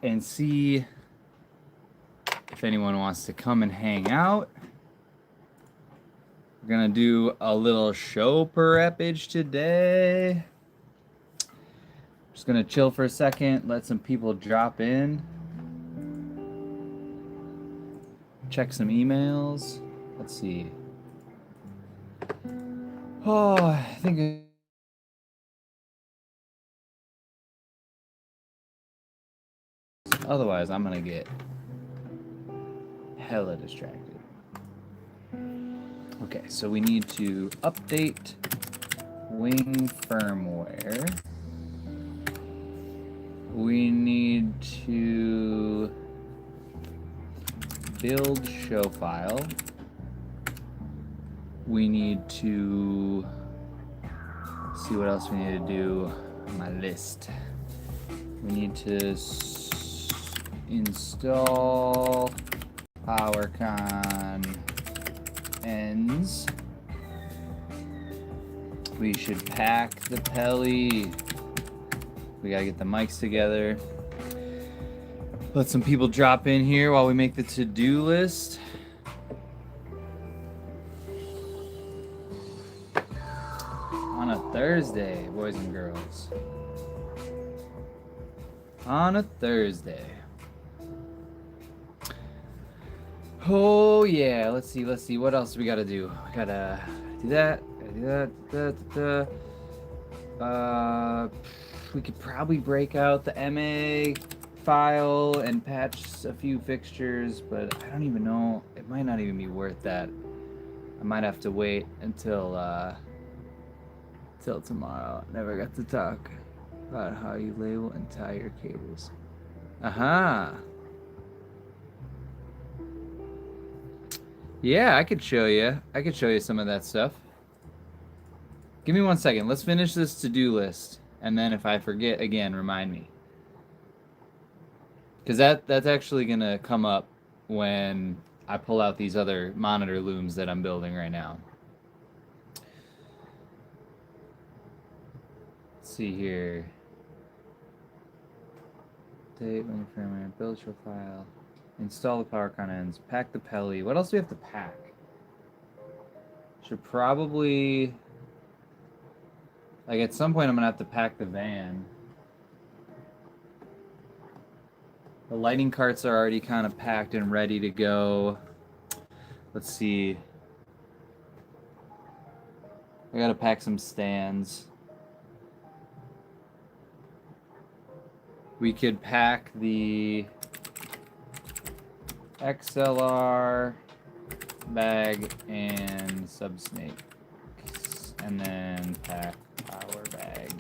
and see if anyone wants to come and hang out. We're gonna do a little show per eppage today. Just gonna chill for a second, let some people drop in, check some emails. Let's see. Oh, I think otherwise I'm gonna get hella distracted. Okay, so we need to update wing firmware. We need to build show file. We need to see what else we need to do on my list. We need to install PowerCon ends. We should pack the Pelly. We gotta get the mics together. Let some people drop in here while we make the to-do list. On a Thursday, boys and girls. On a Thursday. Oh yeah, let's see. What else we gotta do? We gotta do that. We could probably break out the MA file and patch a few fixtures, but I don't even know. It might not even be worth that. I might have to wait until tomorrow. Never got to talk about how you label and tie your cables. Aha. Yeah, I could show you. I could show you some of that stuff. Give me 1 second. Let's finish this to-do list, and then if I forget again, remind me. Because that's actually gonna come up when I pull out these other monitor looms that I'm building right now. Let's see here. Update wing firmware, build show file, install the PowerCon ends, pack the Pelly. What else do we have to pack? Should probably, like, at some point I'm gonna have to pack the van. The lighting carts are already kind of packed and ready to go. Let's see. I gotta pack some stands. We could pack the XLR bag and subsnakes, and then pack our bag.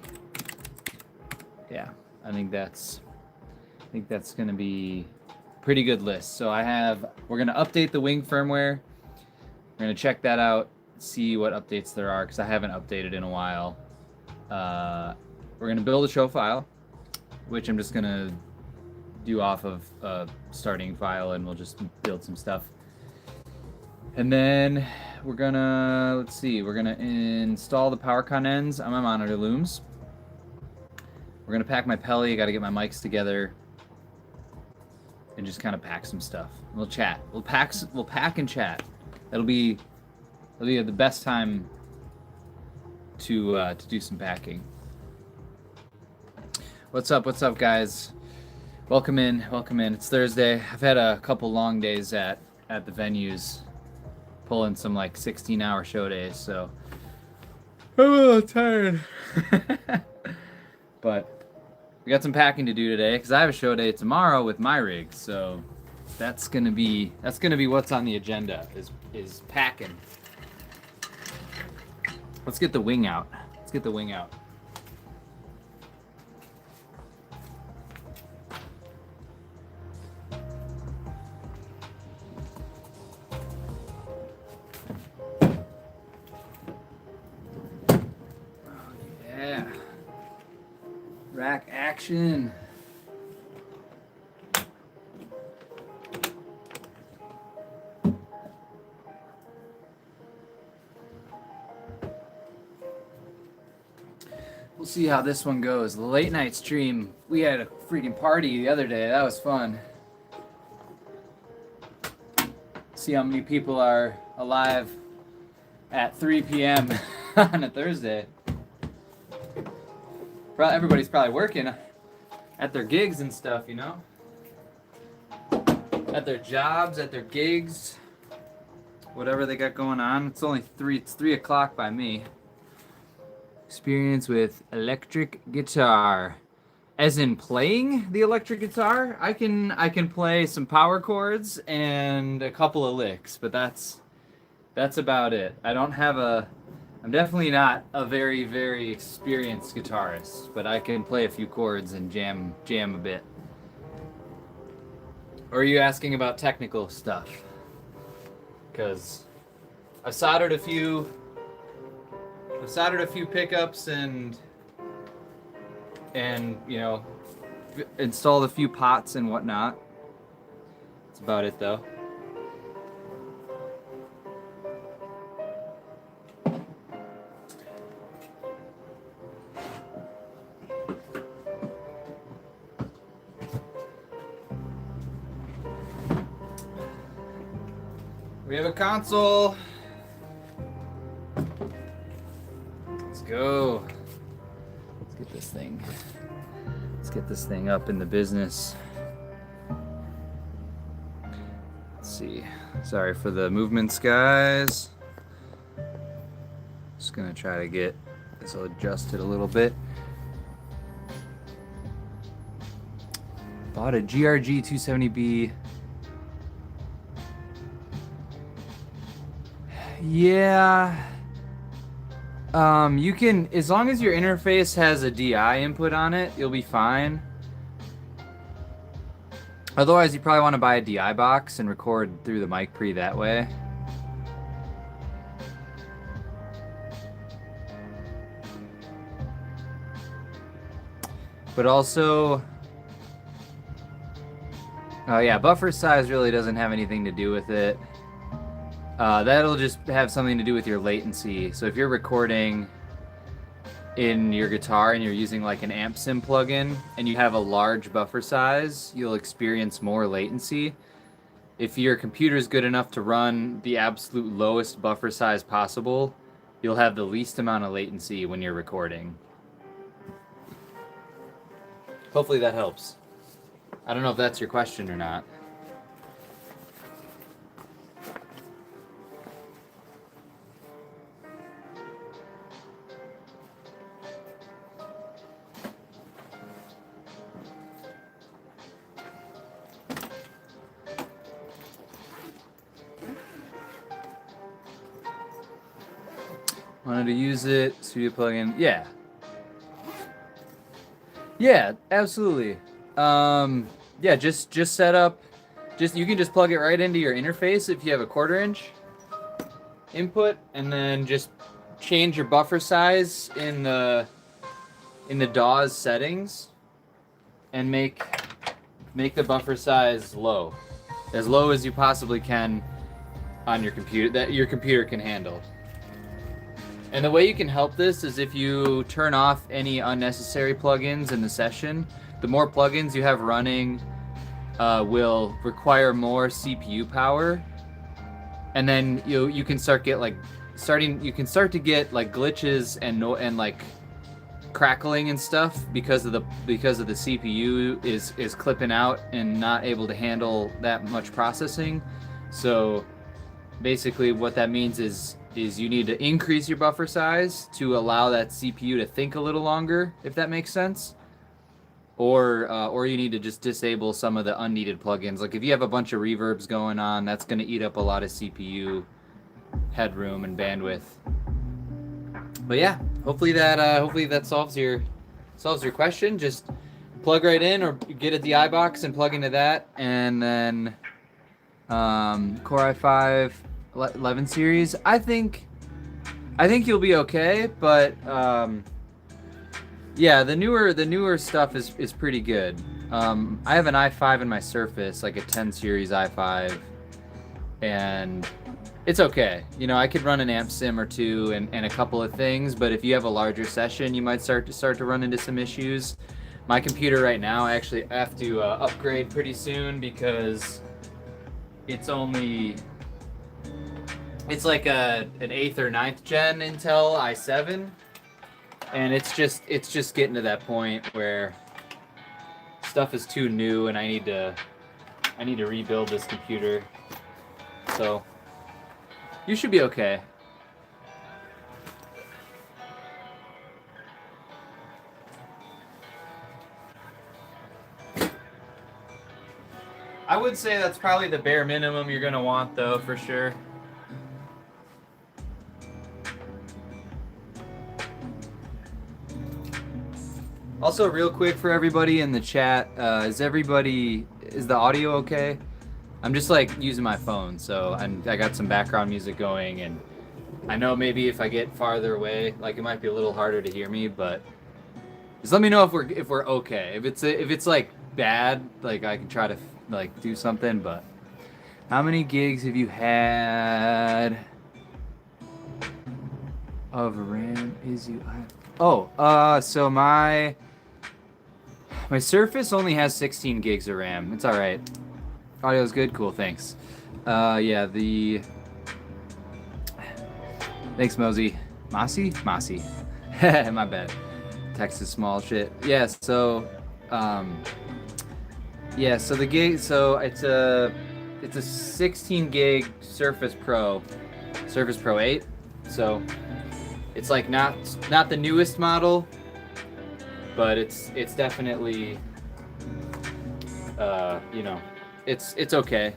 Yeah, I think that's gonna be a pretty good list. So we're gonna update the wing firmware. We're gonna check that out, see what updates there are, because I haven't updated in a while. We're gonna build a show file, which I'm just gonna do off of a starting file, and we'll just build some stuff. And then we're gonna, we're gonna install the PowerCon ends on my monitor looms. We're gonna pack my Pelly. I gotta get my mics together and just kind of pack some stuff. We'll chat. We'll pack and chat. That'll be the best time to do some packing. What's up, guys? Welcome in. It's Thursday. I've had a couple long days at the venues, pulling some like 16-hour show days, so I'm a little tired. But we got some packing to do today because I have a show day tomorrow with my rig, so that's gonna be what's on the agenda is packing. Let's get the wing out. Yeah. Rack action. We'll We'll see how this one goes. The late night stream, we had a freaking party the other day. That was fun. See how many people are alive at 3 p.m. on a Thursday. Everybody's probably working at their gigs and stuff, you know? At their jobs, at their gigs, whatever they got going on. It's 3 o'clock by me. Experience with electric guitar. As in playing the electric guitar, I can play some power chords and a couple of licks, but that's about it. I'm definitely not a very, very experienced guitarist, but I can play a few chords and jam a bit. Or are you asking about technical stuff? Because I've soldered a few pickups and you know, installed a few pots and whatnot. That's about it though. We have a console. Let's go. Let's get this thing up in the business. Let's see. Sorry for the movements, guys. Just gonna try to get this adjusted a little bit. Bought a GRG 270B. Yeah. You can, as long as your interface has a DI input on it, you'll be fine. Otherwise, you probably want to buy a DI box and record through the mic pre that way. But also, oh yeah, buffer size really doesn't have anything to do with it. That'll just have something to do with your latency. So if you're recording in your guitar and you're using like an amp sim plugin and you have a large buffer size, you'll experience more latency. If your computer is good enough to run the absolute lowest buffer size possible, you'll have the least amount of latency when you're recording. Hopefully that helps. I don't know if that's your question or not. Wanted to use it, studio plugin. Yeah, absolutely. Yeah, just set up. You can just plug it right into your interface if you have a 1/4 inch input, and then just change your buffer size in the DAW's settings, and make the buffer size low, as low as you possibly can on your computer that your computer can handle. And the way you can help this is if you turn off any unnecessary plugins in the session. The more plugins you have running will require more CPU power, and then you can start to get like glitches and like crackling and stuff because of the CPU is clipping out and not able to handle that much processing. So basically what that means is you need to increase your buffer size to allow that CPU to think a little longer, if that makes sense. Or you need to just disable some of the unneeded plugins. Like if you have a bunch of reverbs going on, that's going to eat up a lot of CPU headroom and bandwidth. But yeah, hopefully that solves your question. Just plug right in or get a DI box and plug into that, and then Core i5 11 series. I think you'll be okay, but yeah, the newer stuff is pretty good. I have an i5 in my Surface, like a 10 series i5, and It's okay. You know, I could run an amp sim or two and a couple of things, but if you have a larger session, you might start to run into some issues. My computer right now, I actually have to upgrade pretty soon because it's like an 8th or 9th gen Intel i7, and it's just getting to that point where stuff is too new and I need to rebuild this computer. So you should be okay. I would say that's probably the bare minimum you're gonna want, though, for sure. Also, real quick for everybody in the chat, is the audio okay? I'm just like using my phone, so I got some background music going, and I know maybe if I get farther away, like it might be a little harder to hear me, but just let me know if we're okay. If it's like bad, like I can try to like do something. But how many gigs have you had of RAM? So my Surface only has 16 gigs of RAM. It's all right. Audio's good. Cool. Thanks. Yeah. Thanks, Mosey. Mossy. My bad. Text is small shit. Yeah. So, yeah. So the gig. So it's a 16 gig Surface Pro 8. So it's like not the newest model, but it's definitely you know, it's okay.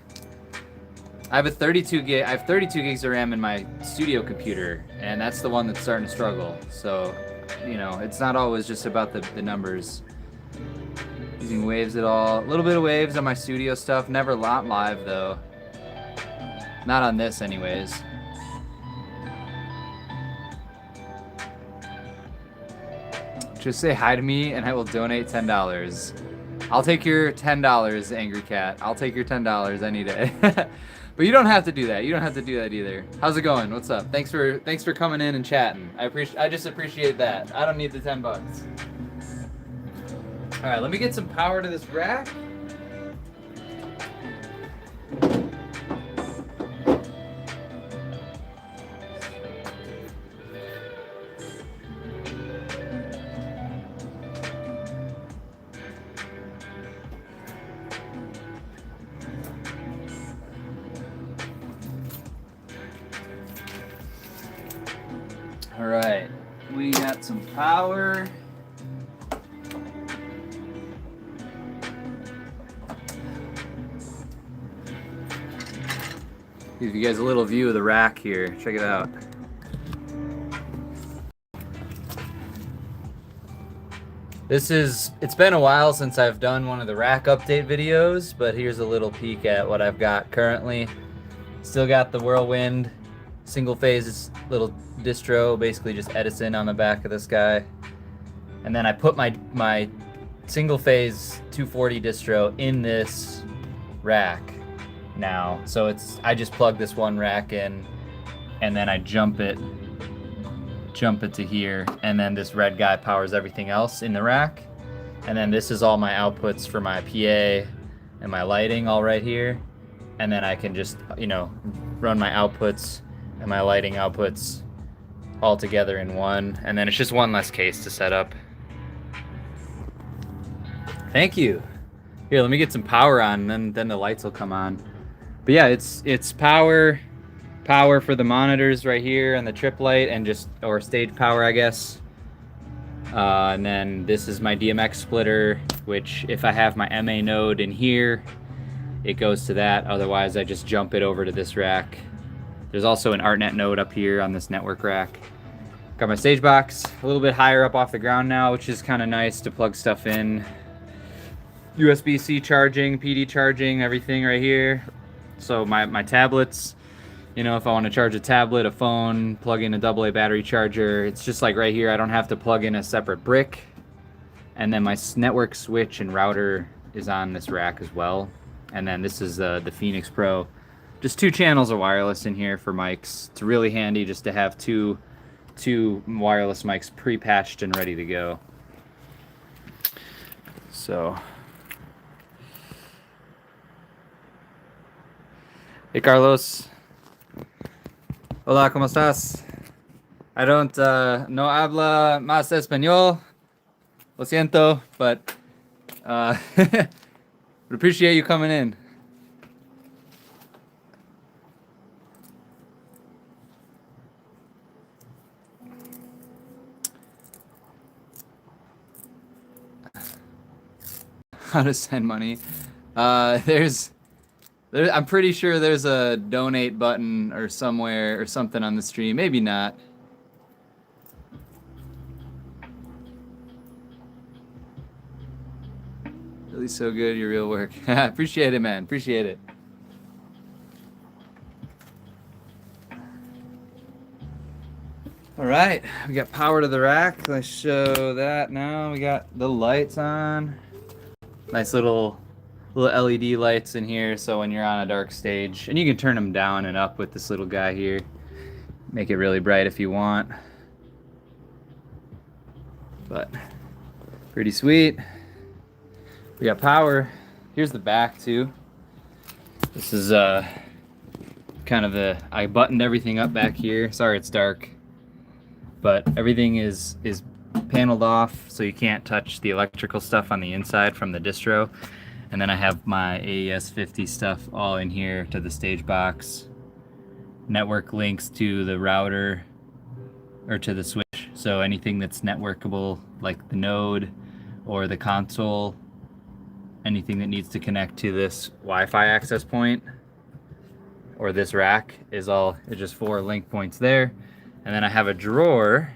I have 32 gigs of RAM in my studio computer, and that's the one that's starting to struggle. So, you know, it's not always just about the numbers. Using waves at all. A little bit of waves on my studio stuff. Never live though. Not on this anyways. Just say hi to me and I will donate $10. I'll take your $10, Angry Cat. I'll take your $10. I need it. But you don't have to do that. You don't have to do that either. How's it going? What's up? Thanks for coming in and chatting. I just appreciate that. I don't need the $10. All right, let me get some power to this rack. All right, we got some power. Give you guys a little view of the rack here. Check it out. It's been a while since I've done one of the rack update videos, but here's a little peek at what I've got currently. Still got the Whirlwind single phase little distro, basically just Edison on the back of this guy. And then I put my single phase 240 distro in this rack now. So I just plug this one rack in and then I jump it to here, and then this red guy powers everything else in the rack. And then this is all my outputs for my PA and my lighting all right here. And then I can just, you know, run my outputs and my lighting outputs all together in one. And then it's just one less case to set up. Thank you. Here, let me get some power on, and then the lights will come on. But yeah, it's power for the monitors right here and the trip light, and or stage power, I guess. And then this is my DMX splitter, which if I have my MA node in here, it goes to that. Otherwise, I just jump it over to this rack. There's also an ArtNet node up here on this network rack. Got my stage box a little bit higher up off the ground now, which is kind of nice to plug stuff in. USB-C charging, PD charging, everything right here. So my tablets, you know, if I want to charge a tablet, a phone, plug in a AA battery charger, it's just like right here. I don't have to plug in a separate brick. And then my network switch and router is on this rack as well. And then this is the Phoenix Pro just 2 channels of wireless in here for mics. It's really handy just to have two wireless mics pre-patched and ready to go. So, hey Carlos. Hola, ¿cómo estás? I don't no habla más español. Lo siento, but would appreciate you coming in. How to send money? I'm pretty sure there's a donate button or somewhere or something on the stream. Maybe not. Really so good, your real work. Appreciate it, man. Appreciate it. All right, we got power to the rack. Let's show that now. We got the lights on. Nice little LED lights in here, so when you're on a dark stage, and you can turn them down and up with this little guy here. Make it really bright if you want. But pretty sweet. We got power. Here's the back too. This is kind of I buttoned everything up back here. Sorry it's dark. But everything is paneled off, so you can't touch the electrical stuff on the inside from the distro. And then I have my AES-50 stuff all in here to the stage box. Network links to the router or to the switch. So anything that's networkable, like the node or the console, anything that needs to connect to this Wi-Fi access point or this rack is just 4 link points there. And then I have a drawer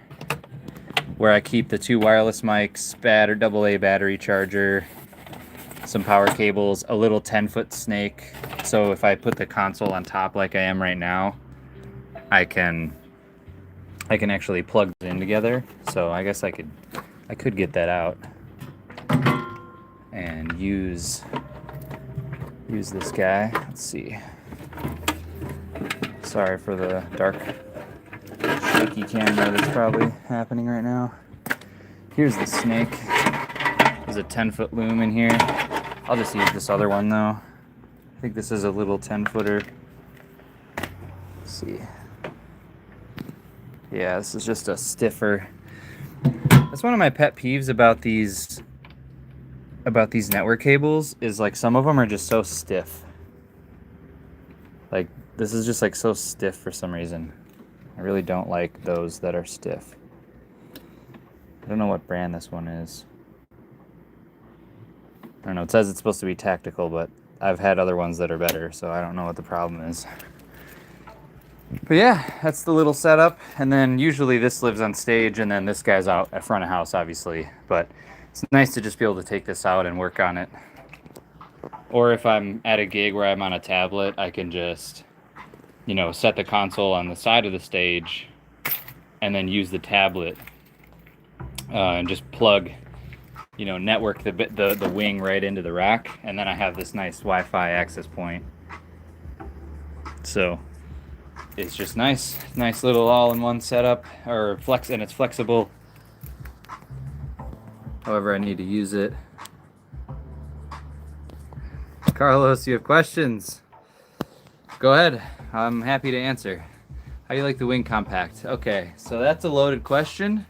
where I keep the 2 wireless mics, AA battery charger, some power cables, a little 10-foot snake. So if I put the console on top like I am right now, I can actually plug it in together. So I guess I could get that out and use this guy. Let's see. Sorry for the dark shaky camera that's probably happening right now. Here's the snake. There's a 10-foot loom in here. I'll just use this other one though. I think this is a little 10-footer. Let's see. Yeah, this is just a stiffer. That's one of my pet peeves about these network cables is like some of them are just so stiff. Like this is just like so stiff for some reason. I really don't like those that are stiff. I don't know what brand this one is. I don't know, it says it's supposed to be tactical, but I've had other ones that are better, so I don't know what the problem is. But yeah, that's the little setup. And then usually this lives on stage, and then this guy's out at front of house, obviously. But it's nice to just be able to take this out and work on it. Or if I'm at a gig where I'm on a tablet, I can just, you know, set the console on the side of the stage and then use the tablet and just plug, you know, network the wing right into the rack, and then I have this nice Wi-Fi access point. So it's just nice little all-in-one setup, or and it's flexible however I need to use it. Carlos, you have questions? Go ahead, I'm happy to answer. How do you like the Wing Compact? Okay, so that's a loaded question.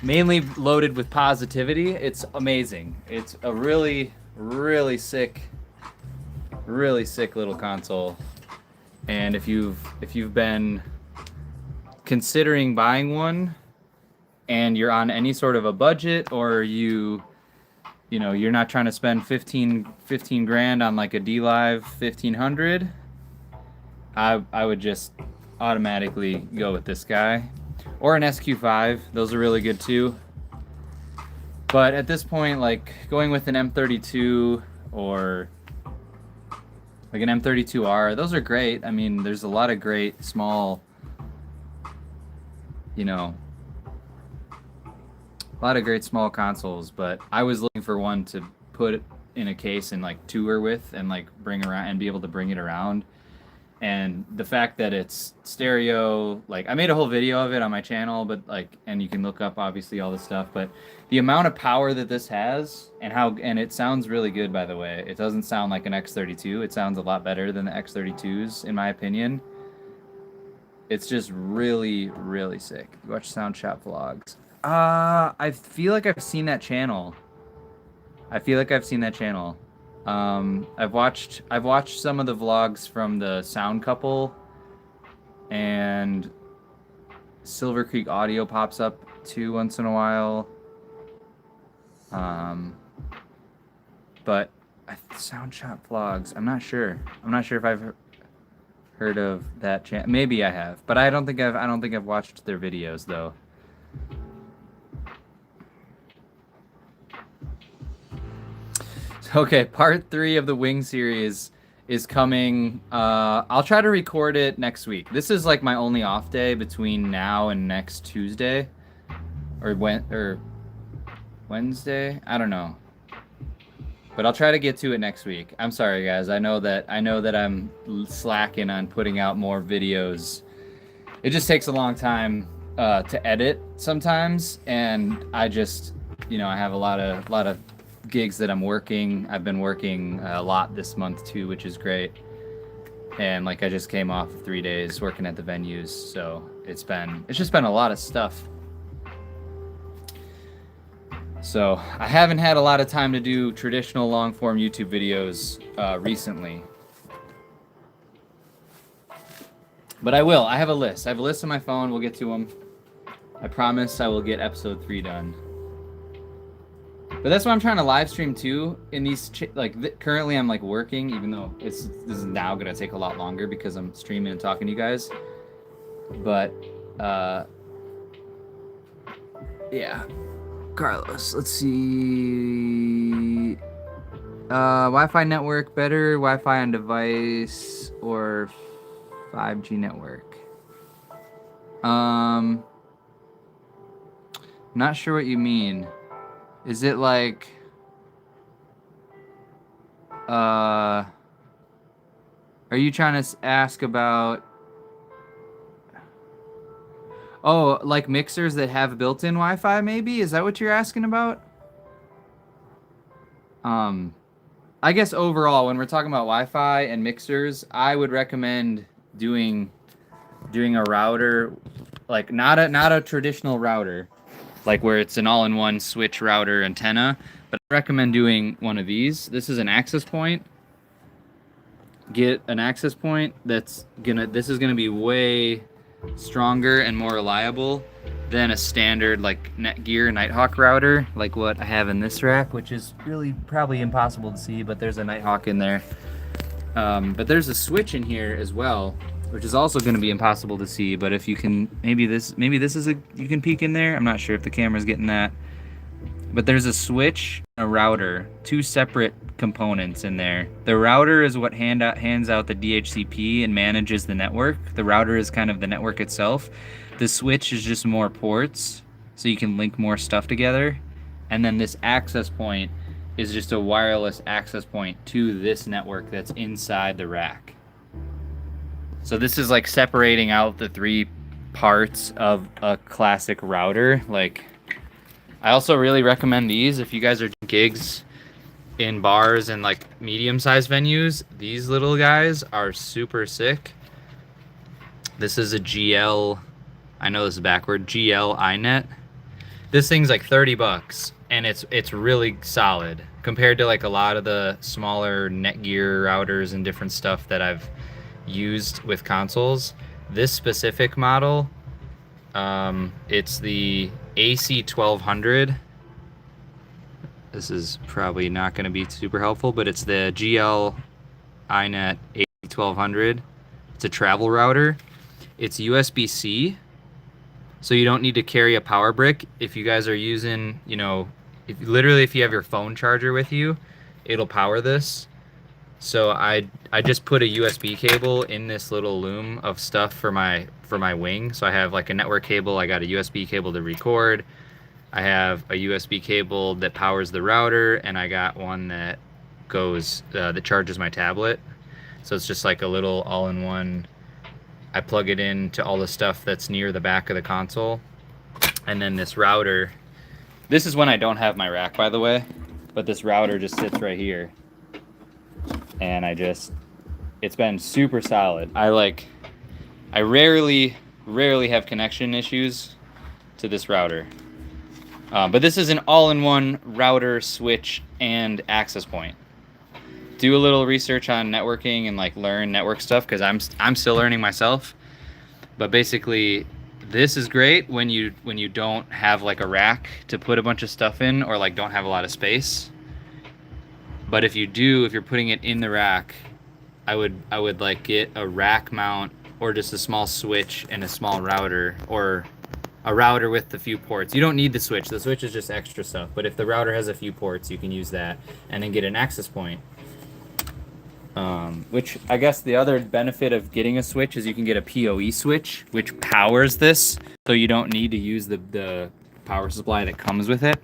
Mainly loaded with positivity. It's amazing. It's a really sick little console. And if you've been considering buying one and you're on any sort of a budget, or you know, you're not trying to spend 15 grand on like a D-Live 1500, I would just automatically go with this guy. Or an SQ5, those are really good too. But at this point, like going with an M32 or like an M32R, those are great. I mean, there's a lot of great small, you know, a lot of great small consoles, but I was looking for one to put in a case and like tour with and like bring around and be able to bring it around. And the fact that it's stereo, like I made a whole video of it on my channel, but like, and you can look up obviously all this stuff, but the amount of power that this has and it sounds really good, by the way. It doesn't sound like an X32. It sounds a lot better than the X32s in my opinion. It's just really, really sick. You watch Sound Shop vlogs. I feel like I've seen that channel. I've watched some of the vlogs from the Sound Couple, and Silver Creek Audio pops up too once in a while. But Sound Shop vlogs. I'm not sure. If I've heard of that channel. Maybe I have, but I don't think I've watched their videos though. Okay, part 3 of the Wing series is coming. I'll try to record it next week. This is like my only off day between now and next Tuesday, or Wednesday. I don't know, but I'll try to get to it next week. I'm sorry, guys. I know that I'm slacking on putting out more videos. It just takes a long time to edit sometimes, and I just, I have a lot of gigs that I'm working. I've been working a lot this month too, which is great. And like I just came off of 3 days working at the venues, so it's just been a lot of stuff. So I haven't had a lot of time to do traditional long form YouTube videos recently. But I will. I have a list. on my phone. We'll get to them. I promise I will get episode 3 done. But that's why I'm trying to live stream too. In these currently I'm like working, even though this is now gonna take a lot longer because I'm streaming and talking to you guys. But yeah, Carlos. Let's see. Wi-Fi network better, Wi-Fi on device, or 5G network. Not sure what you mean. Is it like, are you trying to ask about, like mixers that have built-in Wi-Fi maybe? Is that what you're asking about? I guess overall, when we're talking about Wi-Fi and mixers, I would recommend doing a router, like not a traditional router, like where it's an all-in-one switch router antenna, but I recommend doing one of these. This is an access point. Get an access point this is gonna be way stronger and more reliable than a standard like Netgear Nighthawk router, like what I have in this rack, which is really probably impossible to see, but there's a Nighthawk in there. But there's a switch in here as well, which is also going to be impossible to see, but if you can, maybe this is you can peek in there. I'm not sure if the camera's getting that, but there's a switch and a router, 2 separate components in there. The router is what hands out the DHCP and manages the network. The router is kind of the network itself. The switch is just more ports, so you can link more stuff together. And then this access point is just a wireless access point to this network that's inside the rack. So this is like separating out the 3 parts of a classic router. Like, I also really recommend these if you guys are doing gigs in bars and like medium-sized venues. These little guys are super sick. This is a GL, I know this is backward, GL iNet. This thing's like $30 and it's really solid compared to like a lot of the smaller Netgear routers and different stuff that I've used with consoles. This specific model, it's the AC1200. This is probably not going to be super helpful, but it's the GL iNet AC1200. It's a travel router. It's USB-C, so you don't need to carry a power brick. If you guys are using, if you have your phone charger with you, it'll power this. So I just put a USB cable in this little loom of stuff for my Wing. So I have like a network cable, I got a USB cable to record, I have a USB cable that powers the router, and I got one that goes that charges my tablet. So it's just like a little all-in-one. I plug it into all the stuff that's near the back of the console. And then this router, this is when I don't have my rack, by the way, but this router just sits right here. And it's been super solid. I rarely have connection issues to this router. But this is an all-in-one router, switch, and access point. Do a little research on networking and like learn network stuff, because I'm still learning myself. But basically, this is great when you don't have like a rack to put a bunch of stuff in, or like don't have a lot of space. But if you do, if you're putting it in the rack, I would like get a rack mount, or just a small switch and a small router, or a router with a few ports. You don't need the switch. The switch is just extra stuff. But if the router has a few ports, you can use that, and then get an access point. Which I guess the other benefit of getting a switch is you can get a PoE switch, which powers this, so you don't need to use the power supply that comes with it.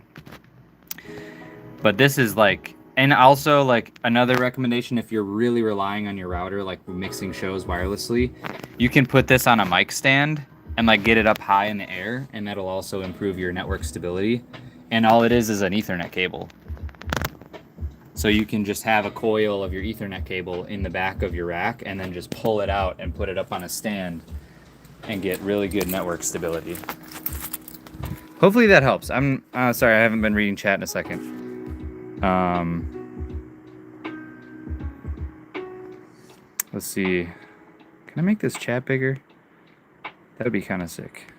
But this is like, and also like another recommendation, if you're really relying on your router, like mixing shows wirelessly, you can put this on a mic stand and like get it up high in the air, and that'll also improve your network stability. And all it is an Ethernet cable. So you can just have a coil of your Ethernet cable in the back of your rack, and then just pull it out and put it up on a stand and get really good network stability. Hopefully that helps. I'm sorry, I haven't been reading chat in a second. Let's see. Can I make this chat bigger? That would be kind of sick.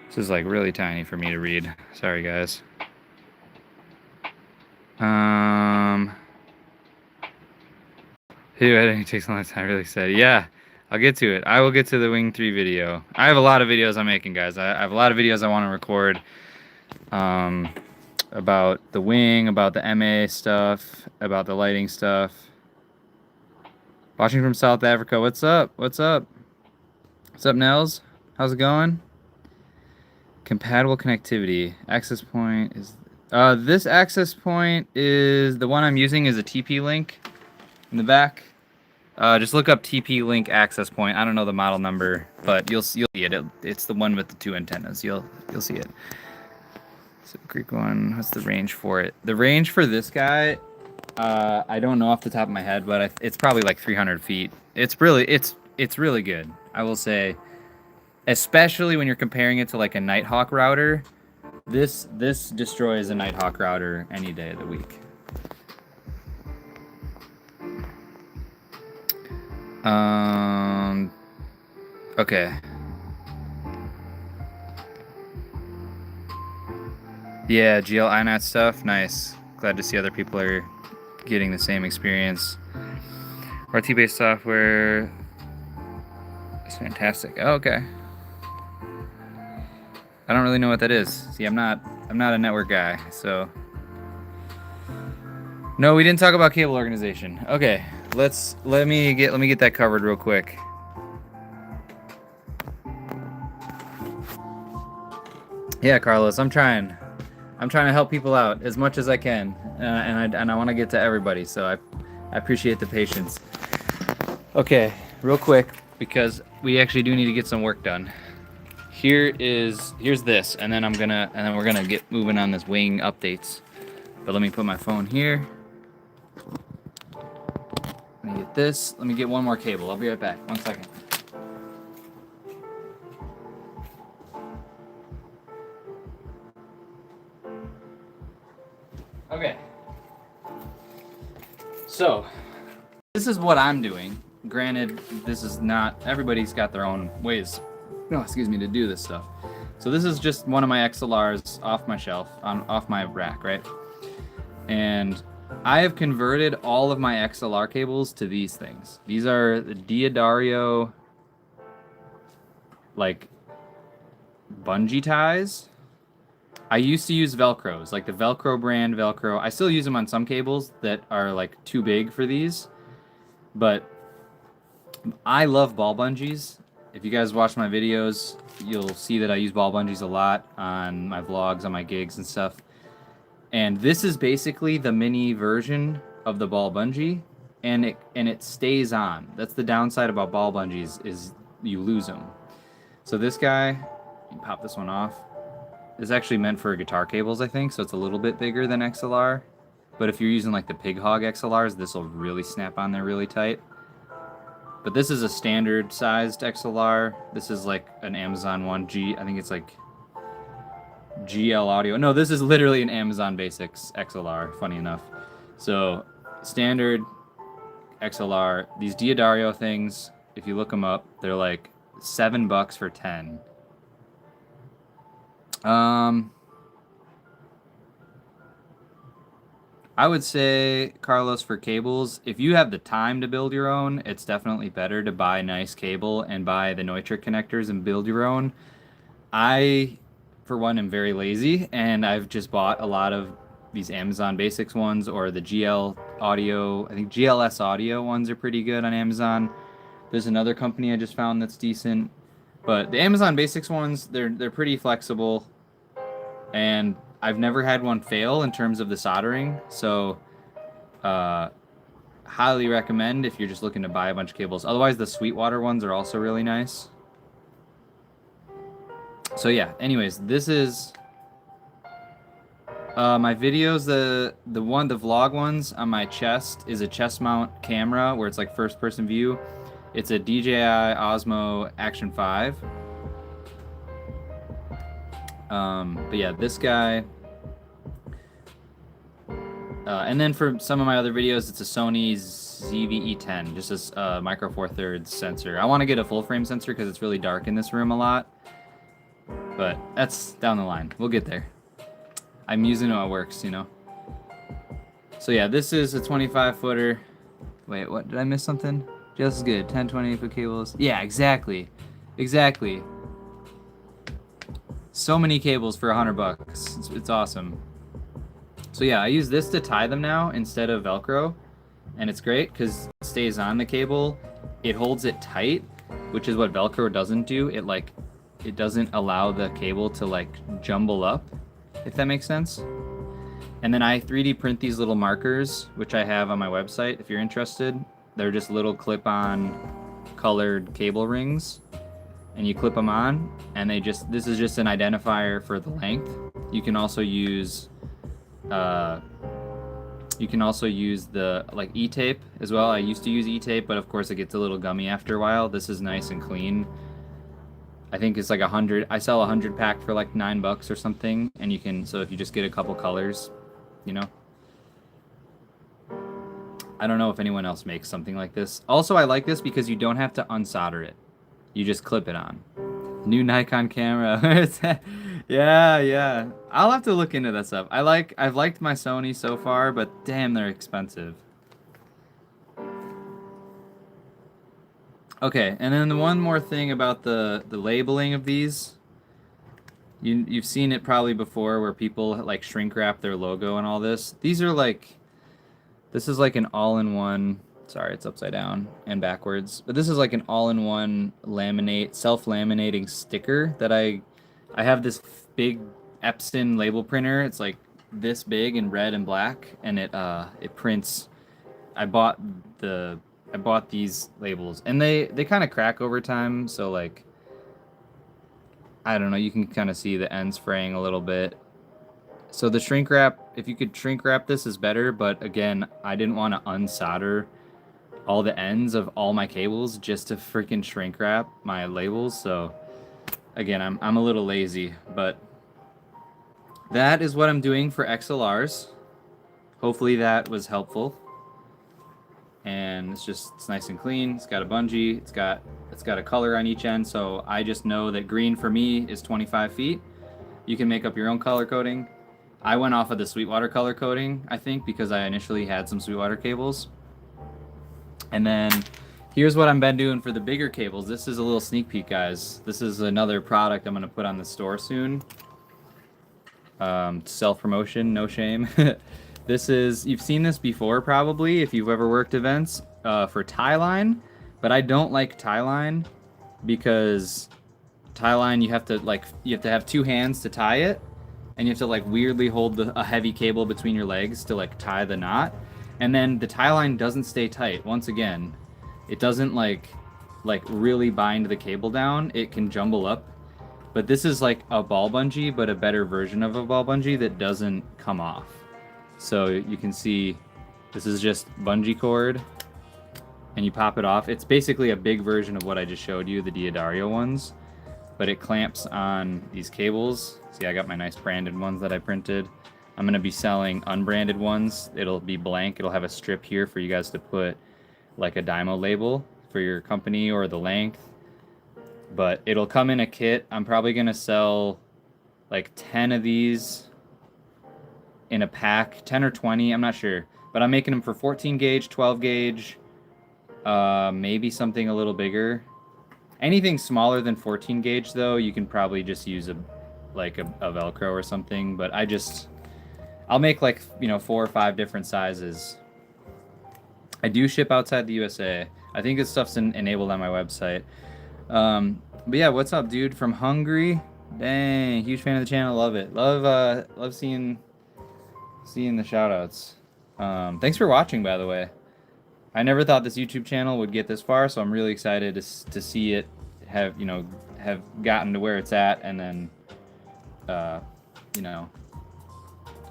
This is like really tiny for me to read. Sorry, guys. Video editing takes a long time, really said. Yeah, I'll get to it. I will get to the Wing 3 video. I have a lot of videos I'm making, guys. I have a lot of videos I want to record. About the Wing, about the MA stuff, about the lighting stuff. Watching from South Africa. What's up? What's up? What's up, Nels? How's it going? Compatible connectivity. Access point is... this access point is... The one I'm using is a TP-Link in the back. Just look up TP-Link access point. I don't know the model number, but you'll see it. It's the one with the two antennas. You'll see it. So Greek one. What's the range for it? The range for this guy, I don't know off the top of my head, but it's probably like 300 feet. It's really good, I will say. Especially when you're comparing it to like a Nighthawk router. This destroys a Nighthawk router any day of the week. Okay. Yeah, GL INAT stuff, nice. Glad to see other people are getting the same experience. RT-based software is fantastic. Oh, okay. I don't really know what that is. See, I'm not a network guy, so. No, we didn't talk about cable organization. Okay, let me get that covered real quick. Yeah, Carlos, I'm trying to help people out as much as I can, and I want to get to everybody, so I appreciate the patience. Okay, real quick, because we actually do need to get some work done. Here's this, and then we're gonna get moving on this Wing updates. But let me put my phone here. Let me get this. Let me get one more cable. I'll be right back. 1 second. Okay. So, this is what I'm doing. Granted, this is not, everybody's got their own ways, to do this stuff. So this is just one of my XLRs off my shelf, off my rack, right? And I have converted all of my XLR cables to these things. These are the Diodario, like, bungee ties. I used to use Velcros, like the Velcro brand Velcro. I still use them on some cables that are like too big for these, but I love ball bungees. If you guys watch my videos, you'll see that I use ball bungees a lot on my vlogs, on my gigs and stuff. And this is basically the mini version of the ball bungee, and it stays on. That's the downside about ball bungees is you lose them. So this guy, you pop this one off. Is actually meant for guitar cables, I think, so it's a little bit bigger than XLR. But if you're using like the Pig Hog XLRs, this will really snap on there really tight. But this is a standard sized XLR. This is like an Amazon one G. I think it's like GL audio. No, this is literally an Amazon Basics XLR, funny enough. So standard XLR. These Diodario things, if you look them up, they're like $7 for 10. I would say, Carlos, for cables, if you have the time to build your own, it's definitely better to buy a nice cable and buy the Neutrik connectors and build your own. I, for one, am very lazy, and I've just bought a lot of these Amazon Basics ones or the GL Audio. I think GLS Audio ones are pretty good on Amazon. There's another company I just found that's decent. But the Amazon Basics ones, they're pretty flexible, and I've never had one fail in terms of the soldering. So, highly recommend if you're just looking to buy a bunch of cables. Otherwise, the Sweetwater ones are also really nice. So yeah. Anyways, this is my videos. The vlog ones on my chest is a chest mount camera where it's like first person view. It's a DJI Osmo Action 5. But yeah, this guy. And then for some of my other videos, it's a Sony ZV-E10, just a micro four thirds sensor. I want to get a full frame sensor because it's really dark in this room a lot. But that's down the line. We'll get there. I'm using how it works, you know. So yeah, this is a 25 footer. Wait, what? Did I miss something? Just good. 10, 20 foot cables. Yeah, exactly. Exactly. So many cables for $100. It's awesome. So yeah, I use this to tie them now instead of Velcro. And it's great because it stays on the cable. It holds it tight, which is what Velcro doesn't do. It doesn't allow the cable to like jumble up, if that makes sense. And then I 3D print these little markers, which I have on my website if you're interested. They're just little clip-on colored cable rings, and you clip them on, and this is just an identifier for the length. You can also use the like E-tape as well. I used to use E-tape, but of course it gets a little gummy after a while. This is nice and clean. I think it's like 100. I sell 100 pack for like $9 or something, and you can. So if you just get a couple colors, you know. I don't know if anyone else makes something like this. Also, I like this because you don't have to unsolder it. You just clip it on. New Nikon camera. Yeah. I'll have to look into that stuff. I've liked my Sony so far, but damn, they're expensive. Okay, and then the one more thing about the labeling of these. You've seen it probably before where people like shrink wrap their logo and all this. These are like, this is like an all-in-one, sorry, it's upside down and backwards, but this is like an all-in-one self-laminating sticker that I have this big Epson label printer. It's like this big in red and black, and it prints. I bought these labels, and they kind of crack over time, so like, I don't know, you can kind of see the ends fraying a little bit. So the shrink wrap, if you could shrink wrap this is better, but again, I didn't want to unsolder all the ends of all my cables just to freaking shrink wrap my labels. So again, I'm a little lazy, but that is what I'm doing for XLRs. Hopefully that was helpful. And it's nice and clean. It's got a bungee. It's got a color on each end. So I just know that green for me is 25 feet. You can make up your own color coding. I went off of the Sweetwater color coding, I think, because I initially had some Sweetwater cables. And then here's what I've been doing for the bigger cables. This is a little sneak peek, guys. This is another product I'm going to put on the store soon. Self-promotion, no shame. You've seen this before probably if you've ever worked events for tie line, but I don't like tie line because tie line you have to have two hands to tie it, and you have to like weirdly hold a heavy cable between your legs to like tie the knot. And then the tie line doesn't stay tight. Once again, it doesn't like really bind the cable down. It can jumble up. But this is like a ball bungee, but a better version of a ball bungee that doesn't come off. So you can see this is just bungee cord, and you pop it off. It's basically a big version of what I just showed you, the Diodario ones, but it clamps on these cables. See, I got my nice branded ones that I printed. I'm going to be selling unbranded ones. It'll be blank. It'll have a strip here for you guys to put like a Dymo label for your company or the length. But it'll come in a kit. I'm probably going to sell like 10 of these in a pack, 10 or 20, I'm not sure. But I'm making them for 14 gauge, 12 gauge, maybe something a little bigger. Anything smaller than 14 gauge, though, you can probably just use a Velcro or something. But I'll make like, 4 or 5 different sizes. I do ship outside the USA. I think this stuff's enabled on my website. But yeah, what's up, dude? From Hungary? Dang, huge fan of the channel. Love it. Love seeing the shout-outs. Thanks for watching, by the way. I never thought this YouTube channel would get this far, so I'm really excited to see it have gotten to where it's at, and then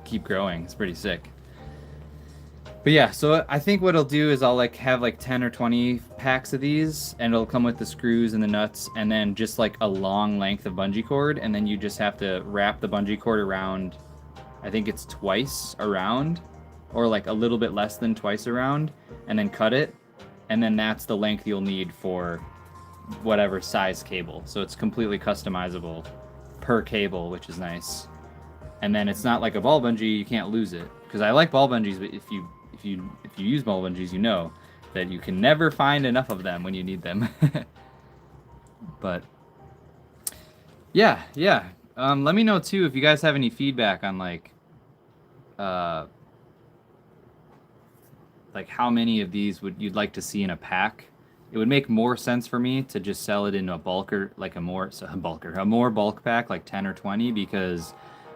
keep growing. It's pretty sick. But yeah, so I think what I'll do is I'll have 10 or 20 packs of these, and it'll come with the screws and the nuts, and then just like a long length of bungee cord, and then you just have to wrap the bungee cord around, I think it's twice around, or like a little bit less than twice around, and then cut it, and then that's the length you'll need for whatever size cable. So it's completely customizable per cable, which is nice. And then it's not like a ball bungee, you can't lose it. Because I like ball bungees, but if you use ball bungees, you know that you can never find enough of them when you need them. But yeah. Let me know too if you guys have any feedback on like how many of these you'd like to see in a pack. It would make more sense for me to just sell it in a bulker, like a more bulk pack, like 10 or 20, because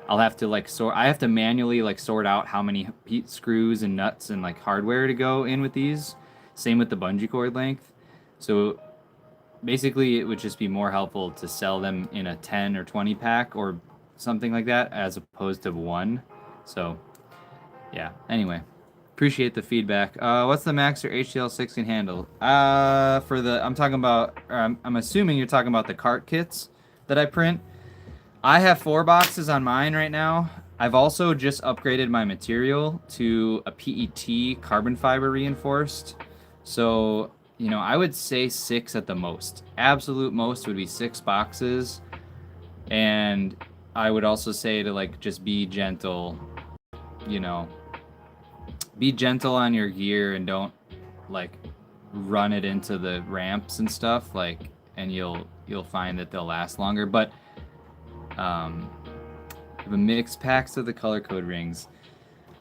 I'll have to I have to manually sort out how many screws and nuts and hardware to go in with these. Same with the bungee cord length. So basically it would just be more helpful to sell them in a 10 or 20 pack or something like that as opposed to one. So yeah, anyway, appreciate the feedback. What's the max your HTL6 can handle? I'm talking about, I'm assuming you're talking about the cart kits that I print. I have 4 boxes on mine right now. I've also just upgraded my material to a PET carbon fiber reinforced. So, I would say 6 at the most. Absolute most would be 6 boxes. And I would also say to just be gentle, be gentle on your gear and don't run it into the ramps and stuff, and you'll find that they'll last longer. But the mixed packs of the color code rings.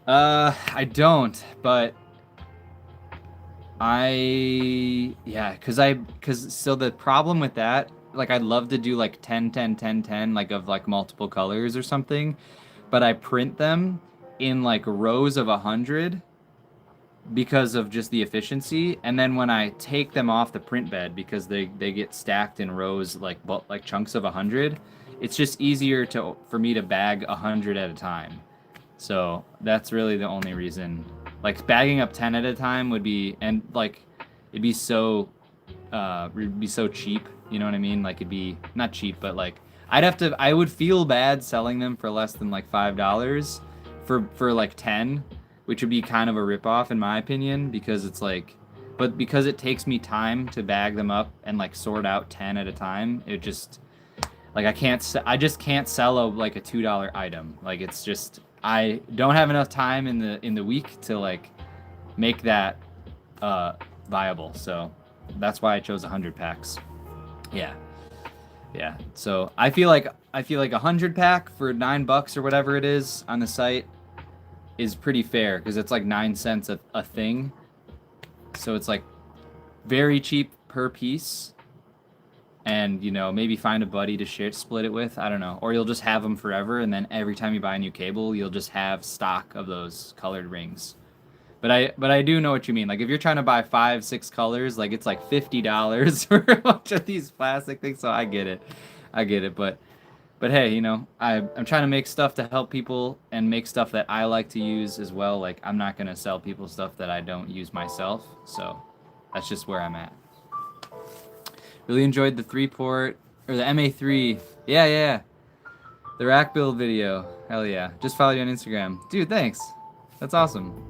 I don't, but so the problem with that, I'd love to do 10 10 10 10 of multiple colors or something, but I print them in rows of 100 because of just the efficiency, and then when I take them off the print bed, because they get stacked in rows like chunks of 100, it's just easier for me to bag 100 at a time. So that's really the only reason. Bagging up 10 at a time would be, and it'd be so cheap, you know what I mean? It'd be not cheap, but I would feel bad selling them for less than $5 for 10, which would be kind of a ripoff in my opinion, because it's but because it takes me time to bag them up and sort out 10 at a time, it just I just can't sell a $2 item. It's just, I don't have enough time in the week to make that viable. So that's why I chose 100 packs. Yeah. So I feel like 100 pack for $9 or whatever it is on the site is pretty fair, because it's 9 cents a thing. So it's very cheap per piece. and you know, maybe find a buddy to split it with. I don't know, or you'll just have them forever, and then every time you buy a new cable, you'll just have stock of those colored rings. But I do know what you mean. Like if you're trying to buy 5, 6 colors, like it's like $50 for a bunch of these plastic things. So I get it, but hey, you know, I'm trying to make stuff to help people and make stuff that I like to use as well. Like I'm not gonna sell people stuff that I don't use myself. So that's just where I'm at. Really enjoyed the 3-port or the MA3. Yeah, yeah. The rack build video. Hell yeah. Just followed you on Instagram. Dude, thanks. That's awesome.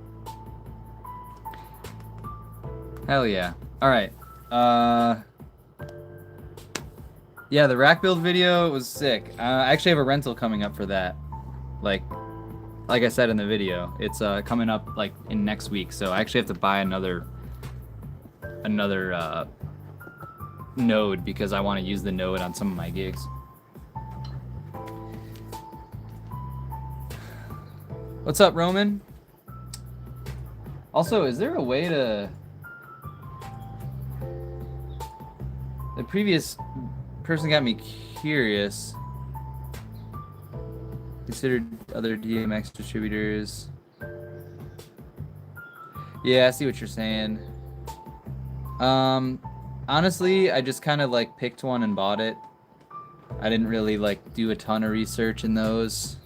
Hell yeah. Alright. Yeah, the rack build video was sick. I actually have a rental coming up for that. Like I said in the video, it's coming up like in next week. So I actually have to buy another node because I want to use the node on some of my gigs. What's up, Roman? Also, is there a way to... The previous person got me curious. Considered other DMX distributors. Yeah, I see what you're saying. Honestly, I just kind of like picked one and bought it. I didn't really like do a ton of research in those.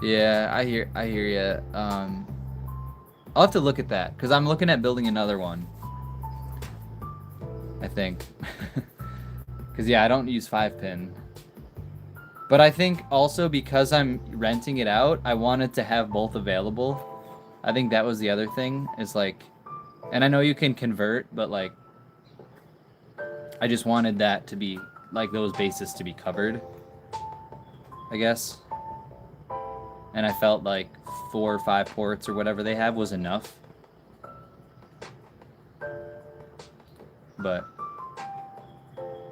Yeah, I hear you. I'll have to look at that because I'm looking at building another one. I think. Because yeah, I don't use 5-pin. But I think also because I'm renting it out, I wanted to have both available. I think that was the other thing, is like, and I know you can convert, but like, I just wanted that to be, like those bases to be covered, I guess. And I felt like 4 or 5 ports or whatever they have was enough. But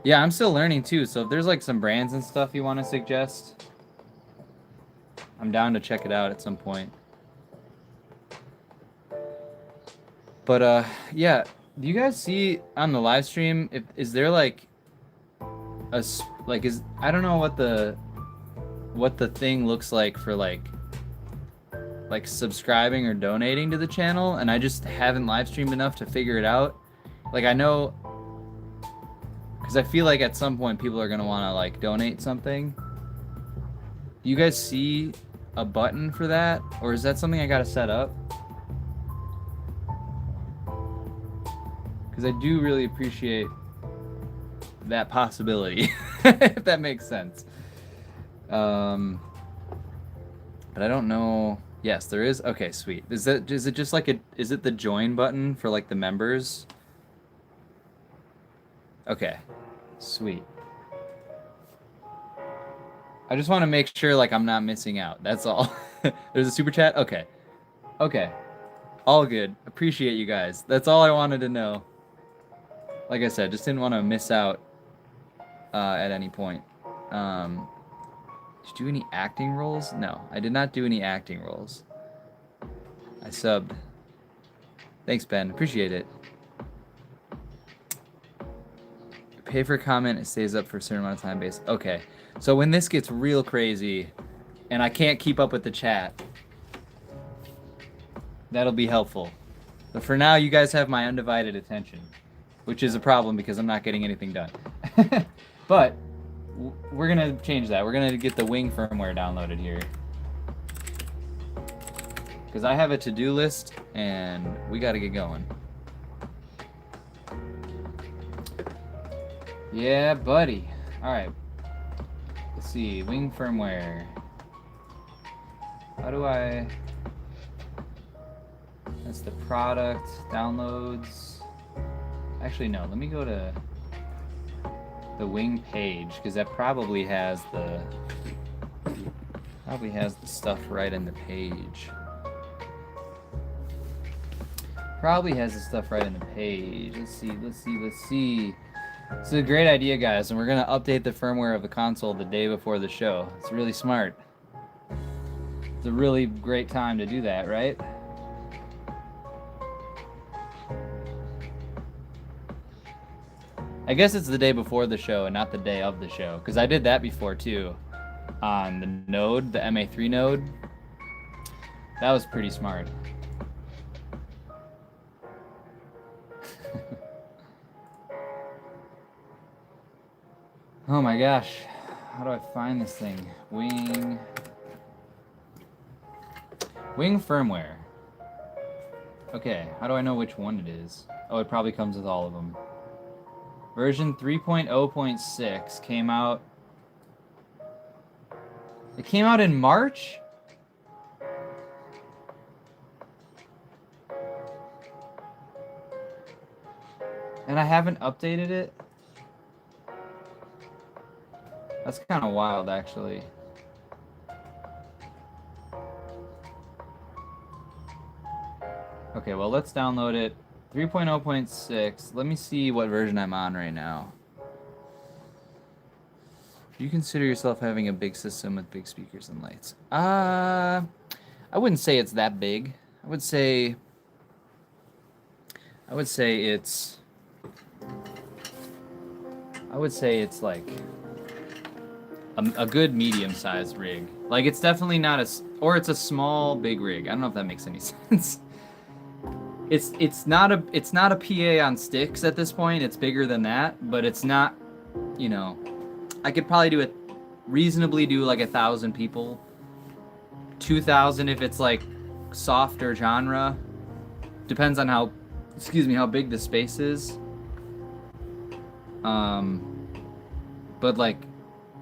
yeah, I'm still learning too, so if there's like some brands and stuff you want to suggest, I'm down to check it out at some point. But yeah, do you guys see on the live stream, is there like I don't know what the thing looks like for like subscribing or donating to the channel, and I just haven't live streamed enough to figure it out. Like I know, because I feel like at some point people are gonna want to like donate something. Do you guys see a button for that, or is that something I gotta set up? Because I do really appreciate that possibility, if that makes sense. But I don't know. Yes, there is. Okay, sweet. Is it just like is it the join button for like the members? Okay, sweet. I just want to make sure like I'm not missing out. That's all. There's a super chat. Okay. Okay. All good. Appreciate you guys. That's all I wanted to know. Like I said, just didn't want to miss out at any point. Did you do any acting roles? No, I did not do any acting roles. I subbed. Thanks, Ben. Appreciate it. Pay for a comment, it stays up for a certain amount of time base. Okay, so when this gets real crazy and I can't keep up with the chat, that'll be helpful. But for now, you guys have my undivided attention, which is a problem because I'm not getting anything done. But we're gonna change that. We're gonna get the Wing firmware downloaded here, because I have a to-do list and we gotta get going. Yeah, buddy. All right. Let's see. Wing firmware. How do I... That's the product. Downloads. Actually, no. Let me go to the Wing page, because that probably has the stuff right in the page. Probably has the stuff right in the page. Let's see. It's a great idea, guys, and we're gonna update the firmware of the console the day before the show. It's really smart. It's a really great time to do that, right? I guess it's the day before the show and not the day of the show, because I did that before too on the node, the MA3 node. That was pretty smart. Oh my gosh. How do I find this thing? Wing firmware. Okay, how do I know which one it is? Oh, it probably comes with all of them. Version 3.0.6 came out. It came out in March? And I haven't updated it? That's kind of wild, actually. Okay, well, let's download it. 3.0.6. Let me see what version I'm on right now. Do you consider yourself having a big system with big speakers and lights? I wouldn't say it's that big. I would say it's like a good medium-sized rig. Like, it's definitely not or it's a small big rig. I don't know if that makes any sense. It's not a PA on sticks at this point. It's bigger than that, but it's not, you know, I could probably reasonably do like 1,000 people. 2,000 if it's like softer genre. Depends on how big the space is. But like,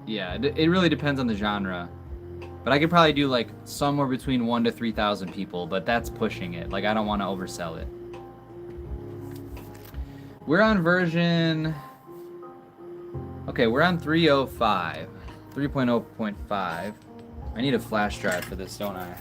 yeah, it really depends on the genre. But I could probably do like somewhere between 1,000 to 3,000 people, but that's pushing it. Like, I don't want to oversell it. We're on version... Okay, we're on 3.05. 3.0.5. I need a flash drive for this, don't I?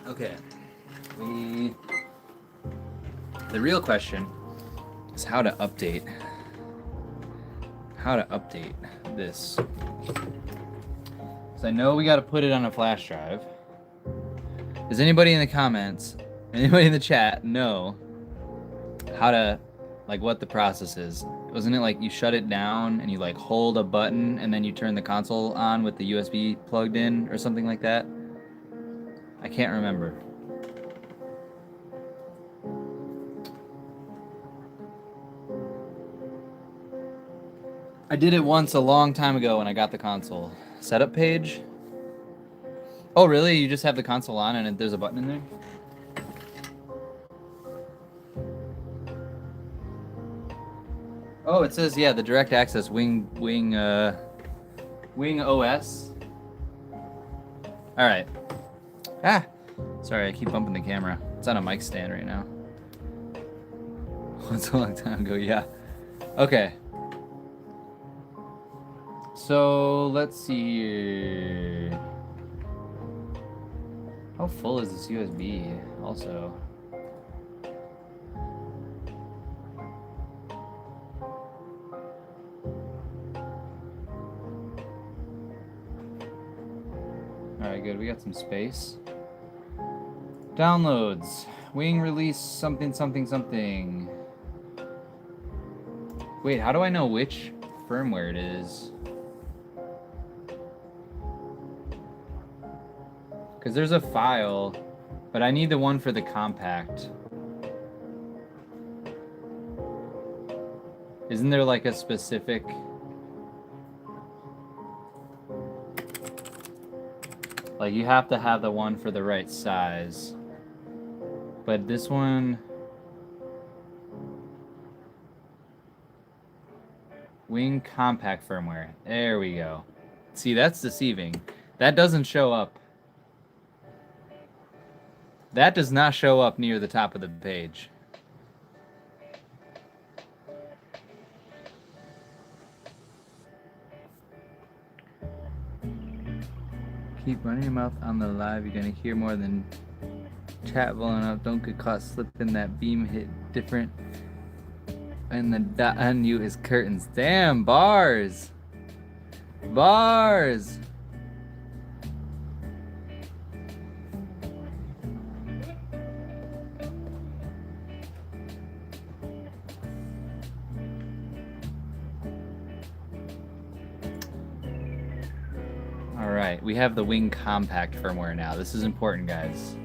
Okay. The real question is how to update this. So I know we got to put it on a flash drive. Does anybody in the comments, anybody in the chat know how to, like, what the process is? Wasn't it like you shut it down and you like hold a button and then you turn the console on with the USB plugged in or something like that? I can't remember. I did it once a long time ago when I got the console. Setup page? Oh, really? You just have the console on and there's a button in there? Oh, it says, yeah, the direct access Wing OS. All right. Ah, sorry, I keep bumping the camera. It's on a mic stand right now. That's a long time ago, yeah. Okay. So, let's see here. How full is this USB also? Alright, good. We got some space. Downloads. Wing release something, something, something. Wait, how do I know which firmware it is? Because there's a file, but I need the one for the compact. Isn't there like a specific... Like, you have to have the one for the right size. But this one... Wing compact firmware. There we go. See, that's deceiving. That doesn't show up. That does not show up near the top of the page. keep running your mouth on the live. You're gonna hear more than chat blowing up. Don't get caught slipping. That beam hit different. And the dot on you is curtains. Damn, bars. Bars. All right, we have the Wing Compact firmware now. This is important, guys.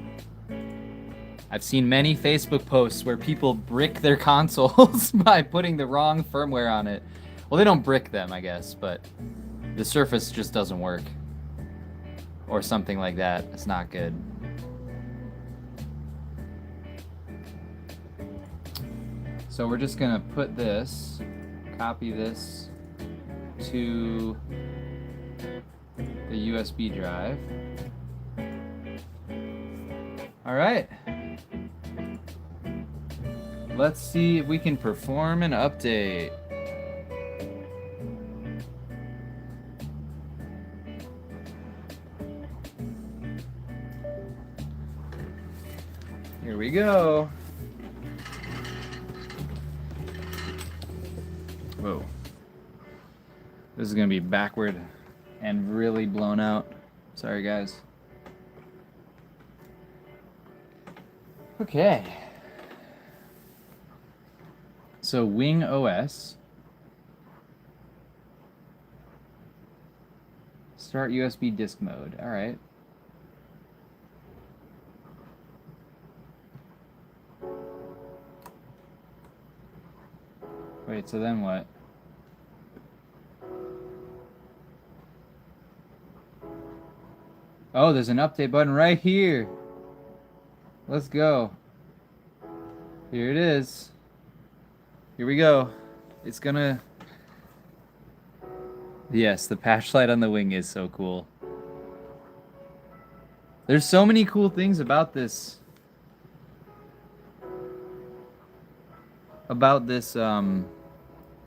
I've seen many Facebook posts where people brick their consoles by putting the wrong firmware on it. Well, they don't brick them, I guess, but the surface just doesn't work. Or something like that. It's not good. So we're just gonna put this, copy this to the USB drive. All right. Let's see if we can perform an update. Here we go. Whoa. This is gonna be backward and really blown out. Sorry, guys. Okay. So Wing OS. Start USB disk mode. All right. Wait, so then what? Oh, there's an update button right here. Let's go. Here it is. Here we go. It's gonna... Yes, the patch light on the Wing is so cool. There's so many cool things about this.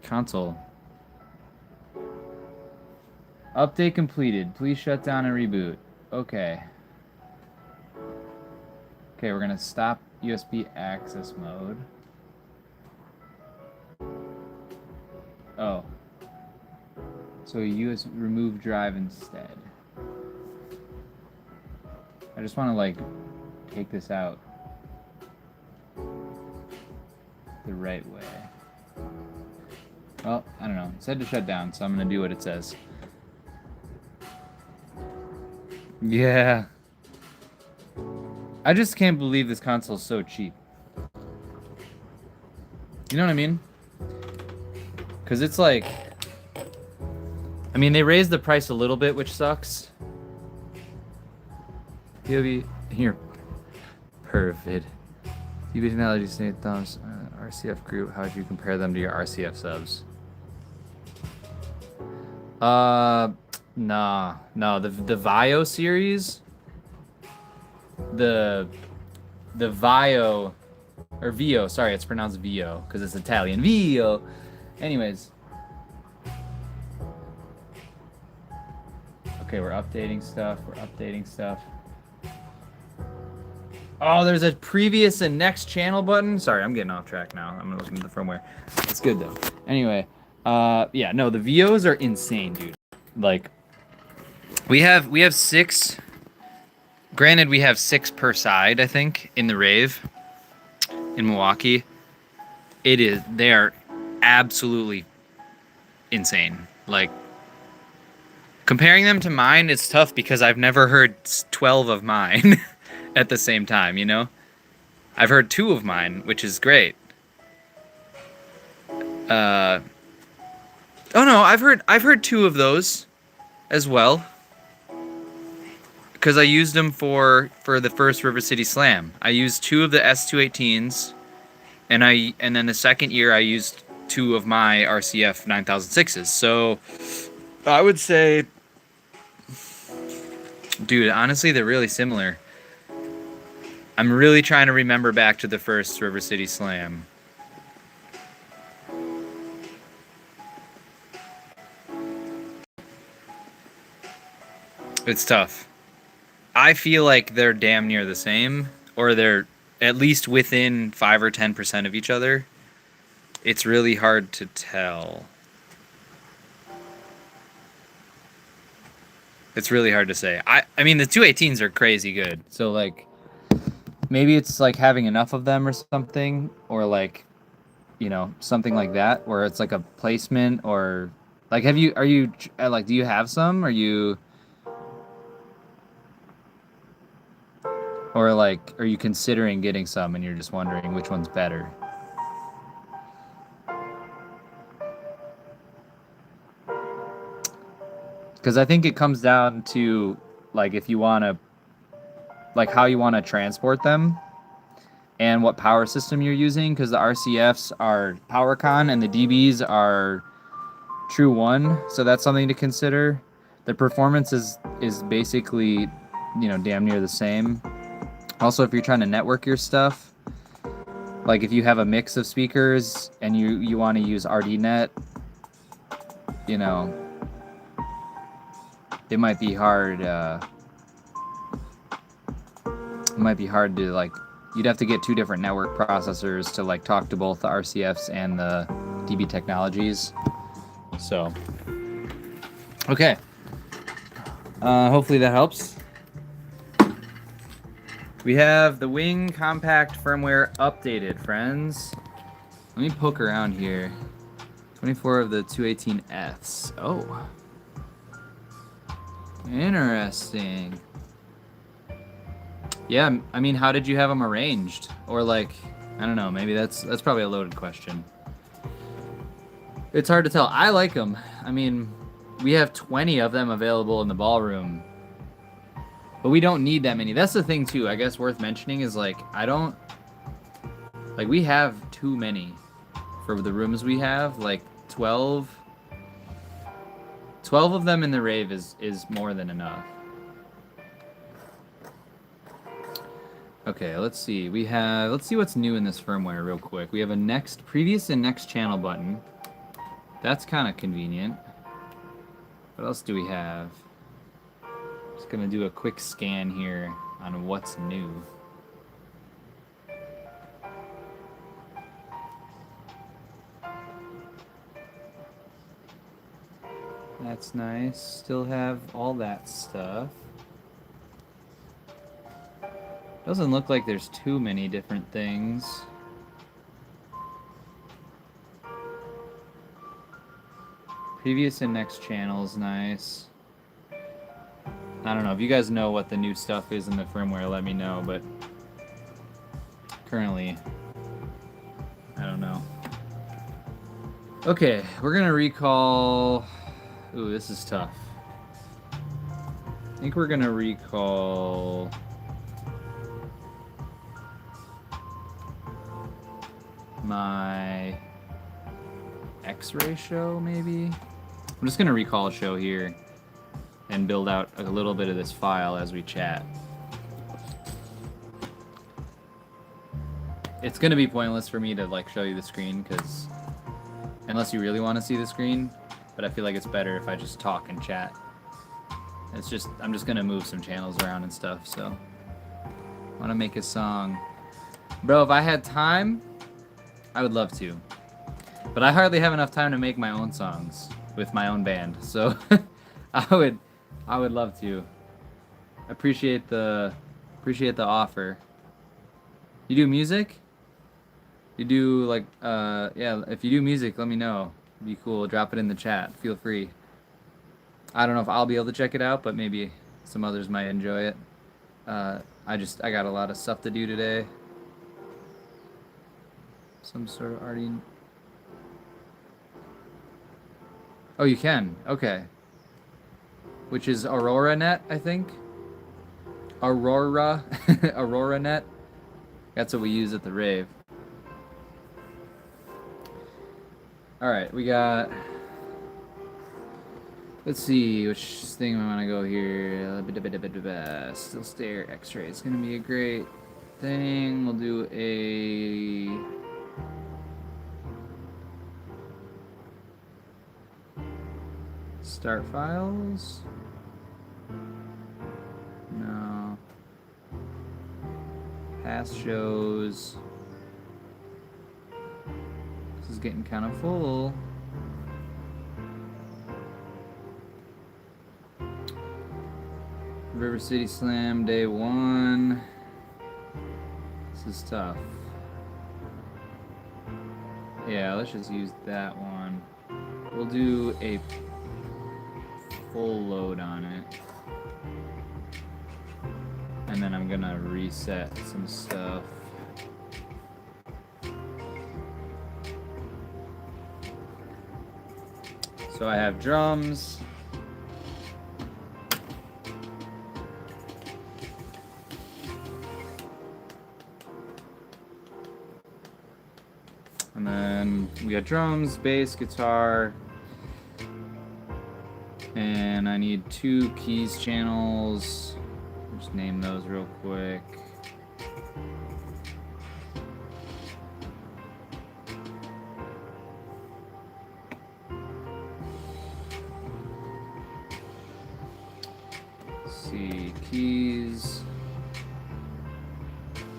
Console. Update completed. Please shut down and reboot. Okay. Okay, we're gonna stop USB access mode. Oh. So use remove drive instead. I just want to like take this out the right way. Well, I don't know. It said to shut down, so I'm gonna do what it says. Yeah. I just can't believe this console's so cheap. You know what I mean? Because it's like... I mean, they raised the price a little bit, which sucks. POV... Here. Perfect. TV technology, St. Thumbs, RCF group. How would you compare them to your RCF subs? Nah. No, the Vio series... The Vio... Or Vio, sorry, it's pronounced Vio, because it's Italian. Vio! Anyways. Okay, we're updating stuff. Oh, there's a previous and next channel button. Sorry, I'm getting off track now. I'm gonna look into the firmware. It's good though. Anyway, yeah, no, the VOs are insane, dude. Like, we have 6. Granted, we have 6 per side, I think, in the rave in Milwaukee. They are absolutely insane. Like, comparing them to mine, it's tough because I've never heard 12 of mine at the same time, you know? I've heard 2 of mine, which is great. Oh no, I've heard 2 of those as well. Because I used them for the first River City Slam. I used 2 of the S218s, and then the second year I used 2 of my RCF 9006s. So I would say, dude, honestly, they're really similar. I'm really trying to remember back to the first River City Slam. It's tough. I feel like they're damn near the same, or they're at least within 5 or 10% of each other. It's really hard to tell. It's really hard to say. I mean, the 218s are crazy good. So, like, maybe it's like having enough of them or something, or like, you know, something like that, where it's like a placement, or like, do you have some? Or like, are you considering getting some and you're just wondering which one's better? Because I think it comes down to, like, if you want to, like, how you want to transport them and what power system you're using, because the RCFs are PowerCon and the DBs are True One, so that's something to consider. The performance is basically, you know, damn near the same. Also, if you're trying to network your stuff, like if you have a mix of speakers and you want to use RDNet, you know, it might be hard. It might be hard to, like, you'd have to get two different network processors to like talk to both the RCFs and the DB technologies. So, okay. Hopefully that helps. We have the Wing Compact firmware updated, friends. Let me poke around here. 24 of the 218Fs. Oh. Interesting. Yeah, I mean, how did you have them arranged? Or like, I don't know, maybe that's probably a loaded question. It's hard to tell. I like them. I mean, we have 20 of them available in the ballroom. But we don't need that many. That's the thing too, I guess worth mentioning is like, we have too many for the rooms we have, like 12 of them in the rave is more than enough. Okay, let's see. Let's see what's new in this firmware real quick. We have a previous and next channel button. That's kind of convenient. What else do we have? Just gonna do a quick scan here on what's new. That's nice. Still have all that stuff. Doesn't look like there's too many different things. Previous and next channel's nice. I don't know, if you guys know what the new stuff is in the firmware, let me know, but currently, I don't know. Okay, we're gonna recall... Ooh, this is tough. I think we're gonna recall... my X-ray show, maybe? I'm just gonna recall a show here and build out a little bit of this file as we chat. It's gonna be pointless for me to like show you the screen, because unless you really want to see the screen, but I feel like it's better if I just talk and chat. I'm just gonna move some channels around and stuff, so I want to make a song. Bro, if I had time, I would love to. But I hardly have enough time to make my own songs with my own band, so I would love to. Appreciate the offer. You do music? You do like yeah, if you do music, let me know. It'd be cool. Drop it in the chat. Feel free. I don't know if I'll be able to check it out, but maybe some others might enjoy it. I got a lot of stuff to do today. Some sort of already... Oh, you can. Okay. Which is AuroraNet, I think. AuroraNet. That's what we use at the rave. Alright, we got... Let's see, which thing we want to go here. Still stare X-ray. It's going to be a great thing. We'll do a... Start files? No. past shows. This is getting kind of full. River City Slam day 1. This is tough. Yeah, let's just use that one. We'll do a full load on it. And then I'm gonna reset some stuff. So I have drums. And then we got drums, bass, guitar. And I need 2 keys channels. Just name those real quick. Let's see, keys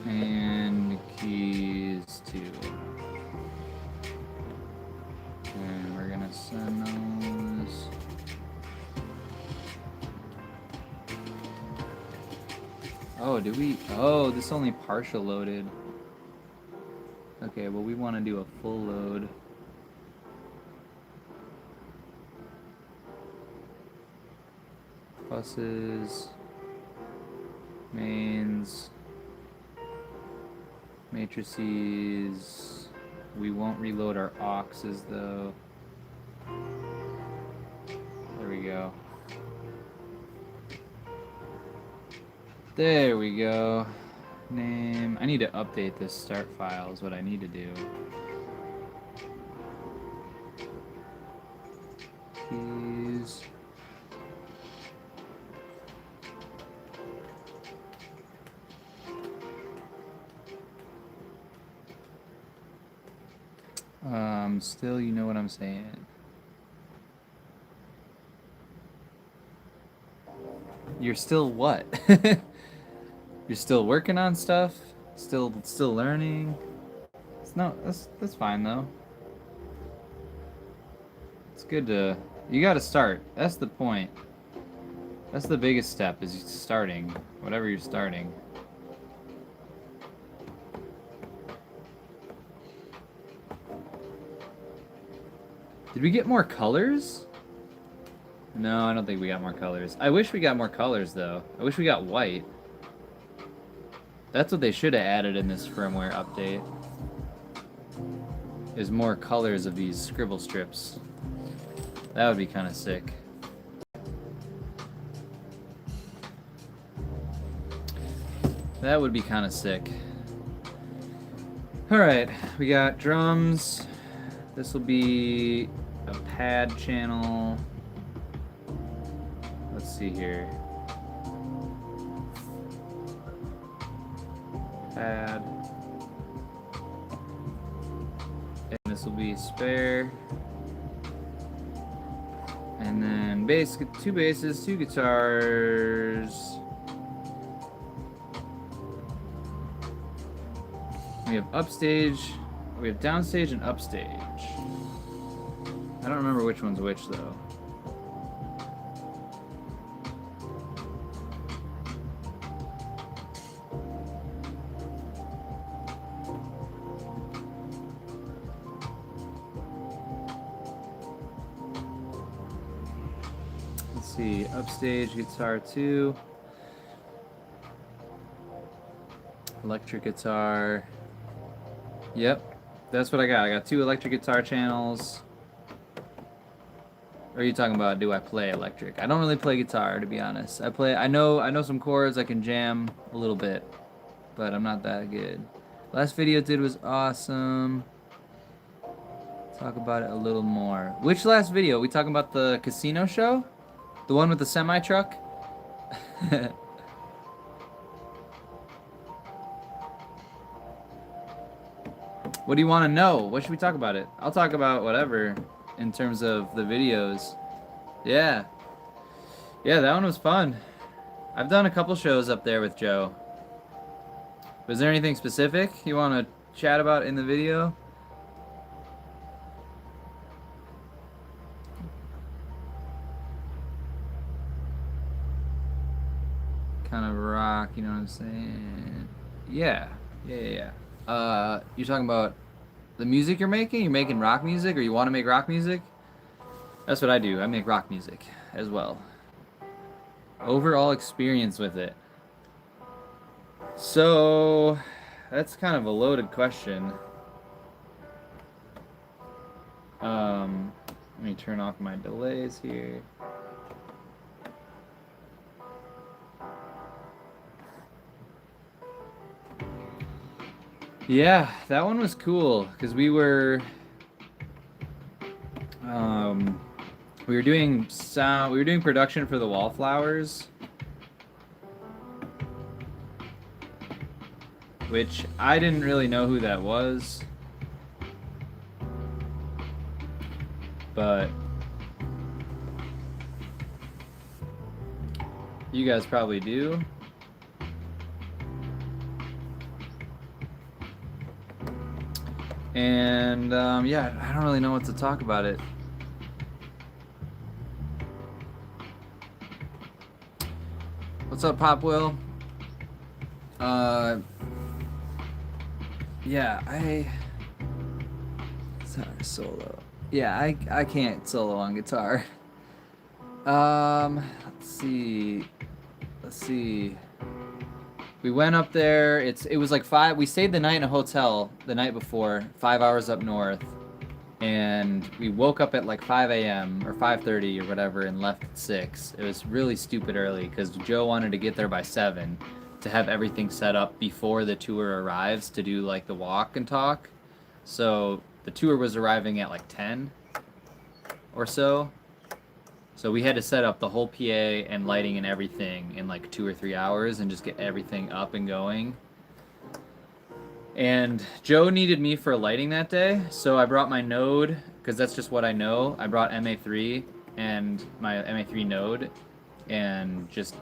and keys 2. And we're gonna send those. Oh, do we? Oh, this only partial loaded. Okay, well, we want to do a full load. Buses, mains, matrices. We won't reload our auxes though. There we go. There we go. Name. I need to update this start file is what I need to do. Keys. Still, you know what I'm saying. You're still what? You're still working on stuff? Still learning? That's fine though. It's good to, you gotta start. That's the point. That's the biggest step, is starting. Whatever you're starting. Did we get more colors? No, I don't think we got more colors. I wish we got more colors though. I wish we got white. That's what they should have added in this firmware update. Is more colors of these scribble strips. That would be kind of sick. That would be kind of sick. Alright, we got drums. This will be a pad channel. Let's see here. Pad. And this will be spare. And then bass, 2 basses, 2 guitars. We have upstage, we have downstage and upstage. I don't remember which one's which though. Let's see, upstage, guitar 2. Electric guitar. Yep, that's what I got. I got 2 electric guitar channels. Or are you talking about, do I play electric? I don't really play guitar, to be honest. I know some chords, I can jam a little bit, but I'm not that good. Last video did was awesome. Talk about it a little more. Which last video? We talking about the casino show? The one with the semi-truck? What do you want to know? What should we talk about it? I'll talk about whatever in terms of the videos. Yeah. Yeah, that one was fun. I've done a couple shows up there with Joe. Was there anything specific you want to chat about in the video? Kind of rock, you know what I'm saying? Yeah. You're talking about the music you're making? You're making rock music, or you want to make rock music? That's what I do. I make rock music as well. Overall experience with it. So, that's kind of a loaded question. Let me turn off my delays here. Yeah, that one was cool because we were doing sound, we were doing production for the Wallflowers, which I didn't really know who that was, but you guys probably do. And yeah, I don't really know what to talk about it. What's up, Pop Will? Yeah, guitar solo. Yeah, I can't solo on guitar. Let's see. We went up there. It was like 5. We stayed the night in a hotel the night before, 5 hours up north, and we woke up at like 5 a.m. or 5:30 or whatever, and left at 6. It was really stupid early because Joe wanted to get there by 7 to have everything set up before the tour arrives to do like the walk and talk. So the tour was arriving at like 10 or so. So we had to set up the whole PA and lighting and everything in like 2 or 3 hours and just get everything up and going. And Joe needed me for lighting that day, so I brought my Node, because that's just what I know. I brought MA3 and my MA3 Node, and just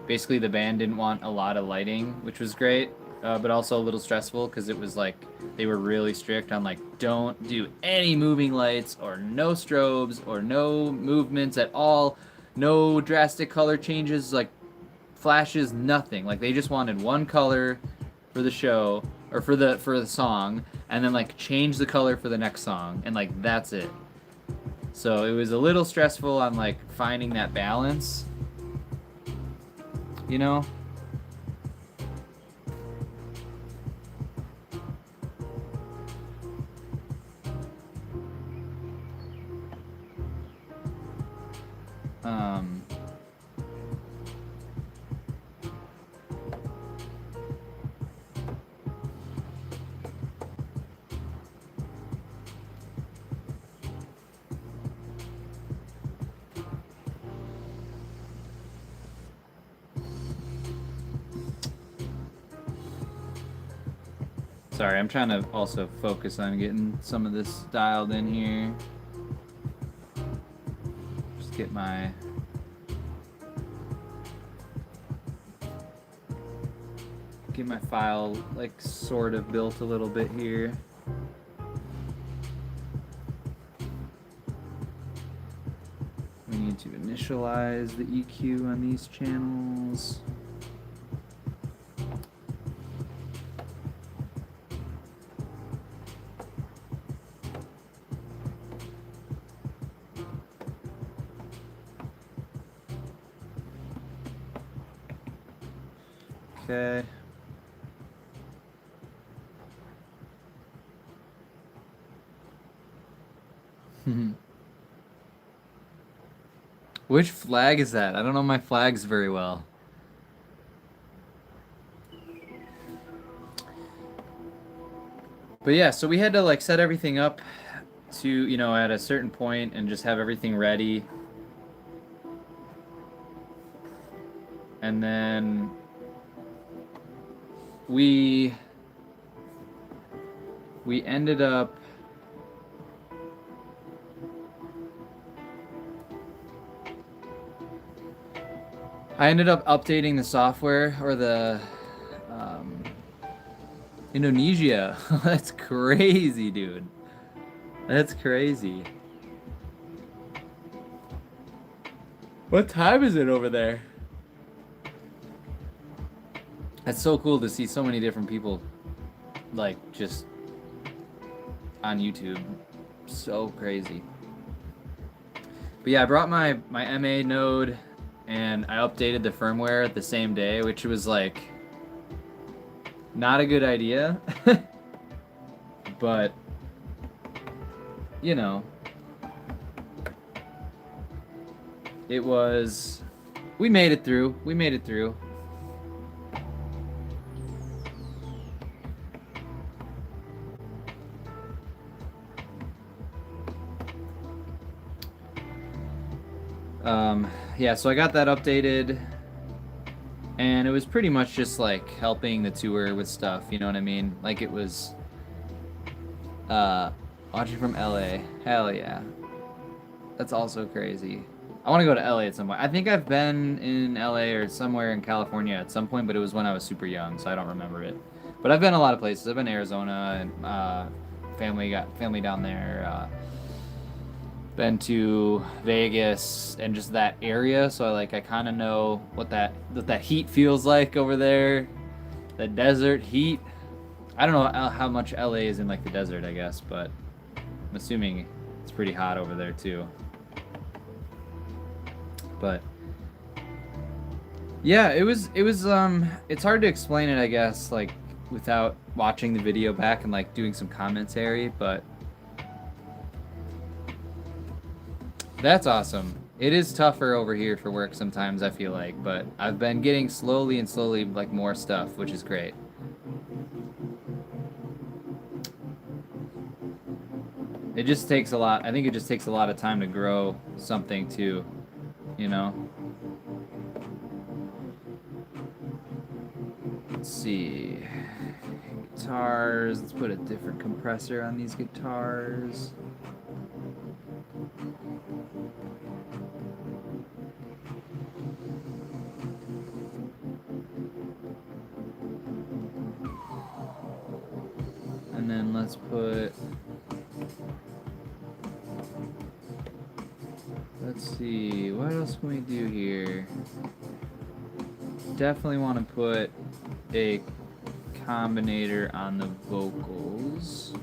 basically the band didn't want a lot of lighting, which was great, but also a little stressful because it was like they were really strict on like don't do any moving lights or no strobes or no movements at all, no drastic color changes like flashes, nothing. Like they just wanted one color for the show or for the song, and then like change the color for the next song, and like that's it. So it was a little stressful on like finding that balance, you know? Sorry, I'm trying to also focus on getting some of this dialed in here. Just get my file like sort of built a little bit here. We need to initialize the EQ on these channels. Okay. Which flag is that? I don't know my flags very well. But yeah, so we had to like set everything up to, you know, at a certain point and just have everything ready. And then we ended up I ended up updating the software or the Indonesia. That's crazy, dude. That's crazy. What time is it over there? That's so cool to see so many different people, like, just on YouTube. So crazy. But yeah, I brought my MA node, and I updated the firmware the same day, which was, like, not a good idea. But, you know, it was... We made it through. We made it through. Yeah, so I got that updated, and it was pretty much just like helping the tour with stuff, you know what I mean? Like, it was watching from LA. Hell yeah. That's also crazy. I want to go to LA at some point. I think I've been in LA or somewhere in California at some point, but it was when I was super young, so I don't remember it. But I've been a lot of places. I've been to Arizona, and got family down there. Been to Vegas and just that area, so I kind of know what that heat feels like over there. The desert heat. I don't know how much LA is in like the desert, I guess, but I'm assuming it's pretty hot over there too. But yeah, it was it's hard to explain it, I guess, like without watching the video back and like doing some commentary, but that's awesome. It is tougher over here for work sometimes, I feel like, but I've been getting slowly like more stuff, which is great. It just takes a lot. I think it just takes a lot of time to grow something too, you know? Let's see. Guitars. Let's put a different compressor on these guitars. And then let's put... Let's see, what else can we do here? Definitely want to put a combinator on the vocals.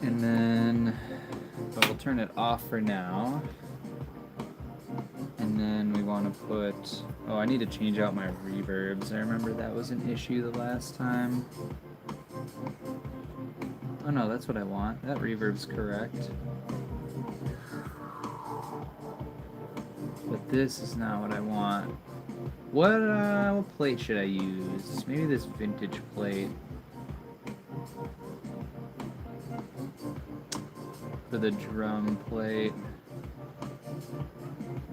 And then we'll turn it off for now. And then we want to put... Oh, I need to change out my reverbs. I remember that was an issue the last time. Oh no, that's what I want. That reverb's correct. But this is not what I want. What plate should I use? Maybe this vintage plate. For the drum plate.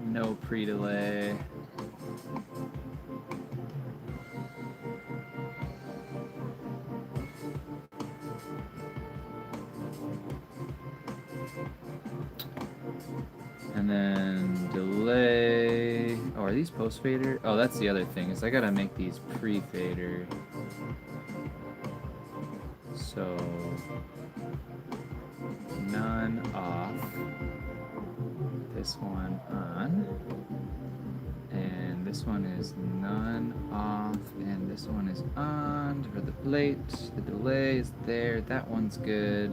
No pre-delay. And then delay. Oh, are these post fader? Oh, that's the other thing, is I gotta make these pre-fader. So none off. This one on. And this one is none off. And this one is on for the plate. The delay is there. That one's good.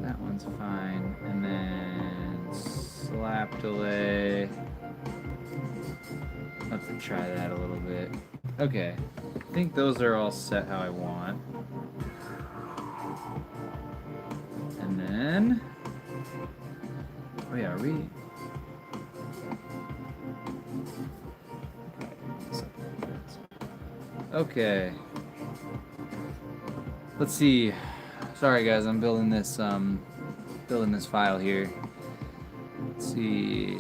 That one's fine. And then slap delay. I'll have to try that a little bit. Okay. I think those are all set how I want. And then... Oh yeah, are we... Okay. Let's see. Sorry guys, I'm building this file here. Let's see.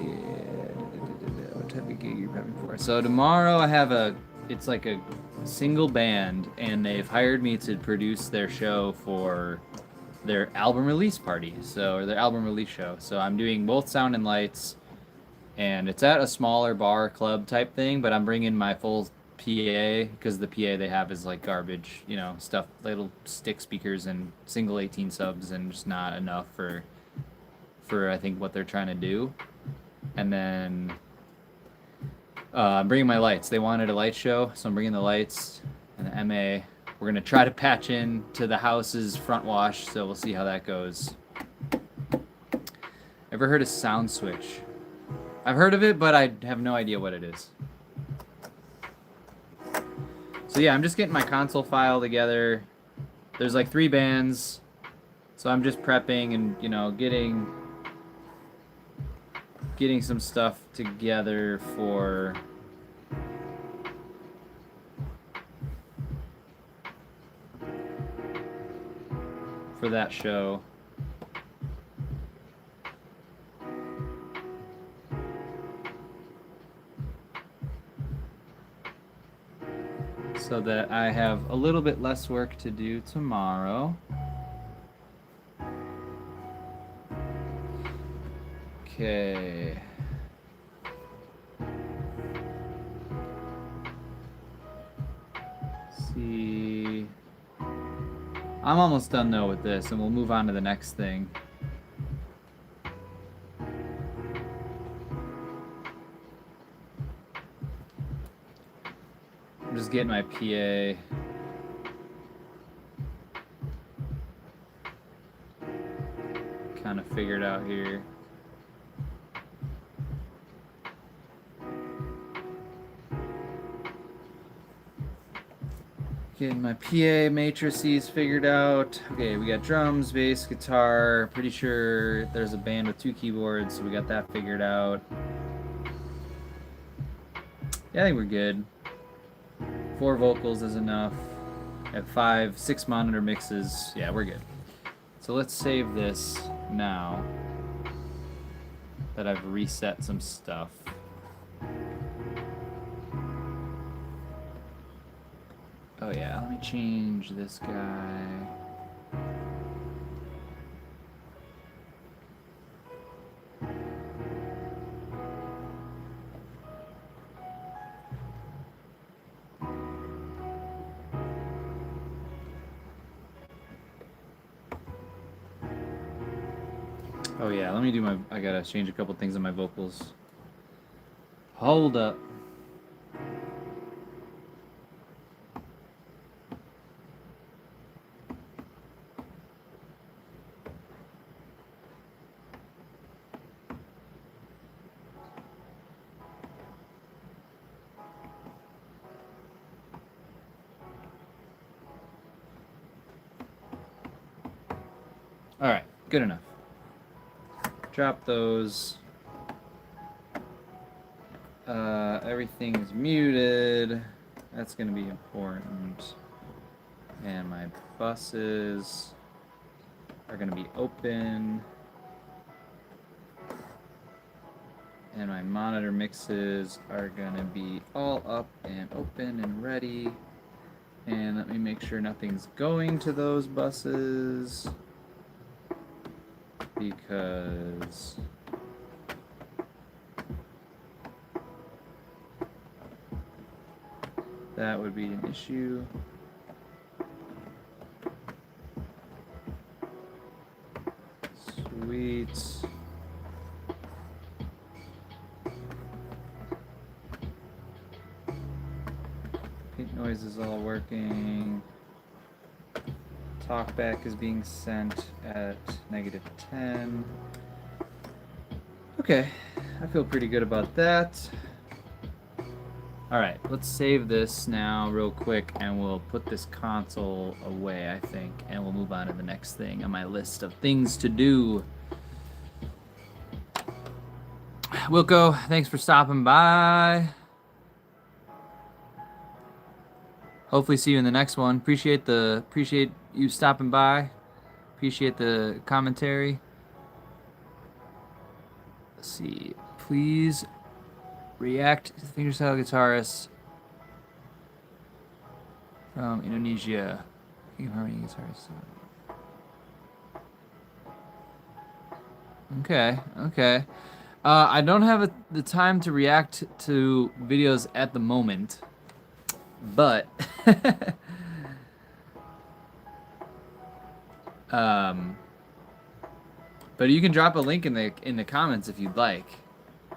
What type of gig are you prepping for? So tomorrow I have it's like a single band, and they've hired me to produce their show for their album release party, or their album release show. So I'm doing both sound and lights, and it's at a smaller bar club type thing, but I'm bringing my full PA, because the PA they have is like garbage, stuff, little stick speakers and single 18 subs, and just not enough for I think what they're trying to do. And then I'm bringing my lights. They wanted a light show, so I'm bringing the lights and the MA. We're going to try to patch in to the house's front wash, so we'll see how that goes. Ever heard of Sound Switch? I've heard of it, but I have no idea what it is. So yeah, I'm just getting my console file together. There's like 3 bands, so I'm just prepping and, getting some stuff together for that show. So that I have a little bit less work to do tomorrow. Okay. Let's see. I'm almost done though with this, and we'll move on to the next thing. I'm just getting my PA. Kind of figured out here. Getting my PA matrices figured out. Okay, we got drums, bass, guitar. Pretty sure there's a band with 2 keyboards, so we got that figured out. Yeah, I think we're good. 4 vocals is enough. At 5, 6 monitor mixes. Yeah, we're good. So let's save this now that I've reset some stuff. Oh yeah, let me change this guy. Oh yeah, let me do I gotta change a couple things on my vocals. Hold up. Alright, good enough. Drop those. Everything's muted. That's going to be important. And my buses are going to be open. And my monitor mixes are going to be all up and open and ready. And let me make sure nothing's going to those buses, because that would be an issue. Sweet. Pink noise is all working. Talkback is being sent at -10. Okay, I feel pretty good about that. Alright, let's save this now real quick, and we'll put this console away, I think, and we'll move on to the next thing on my list of things to do. Wilco, thanks for stopping by. Hopefully see you in the next one. Appreciate you stopping by. Appreciate the commentary. Let's see. Please React fingerstyle guitarist from Indonesia. King of Harmony guitarist. Okay, okay. I don't have the time to react to videos at the moment, but but you can drop a link in the comments if you'd like.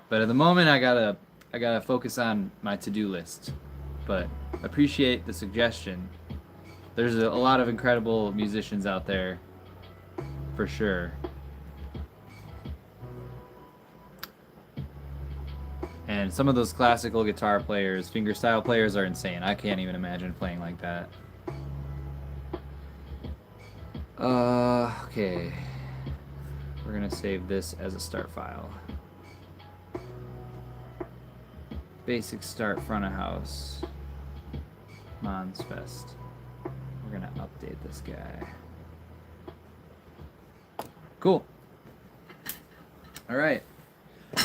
But at the moment, I gotta focus on my to-do list. But appreciate the suggestion. There's a lot of incredible musicians out there, for sure. And some of those classical guitar players, fingerstyle players, are insane. I can't even imagine playing like that. Okay. We're gonna save this as a start file. Basic start front of house. Monsfest. We're gonna update this guy. Cool. All right.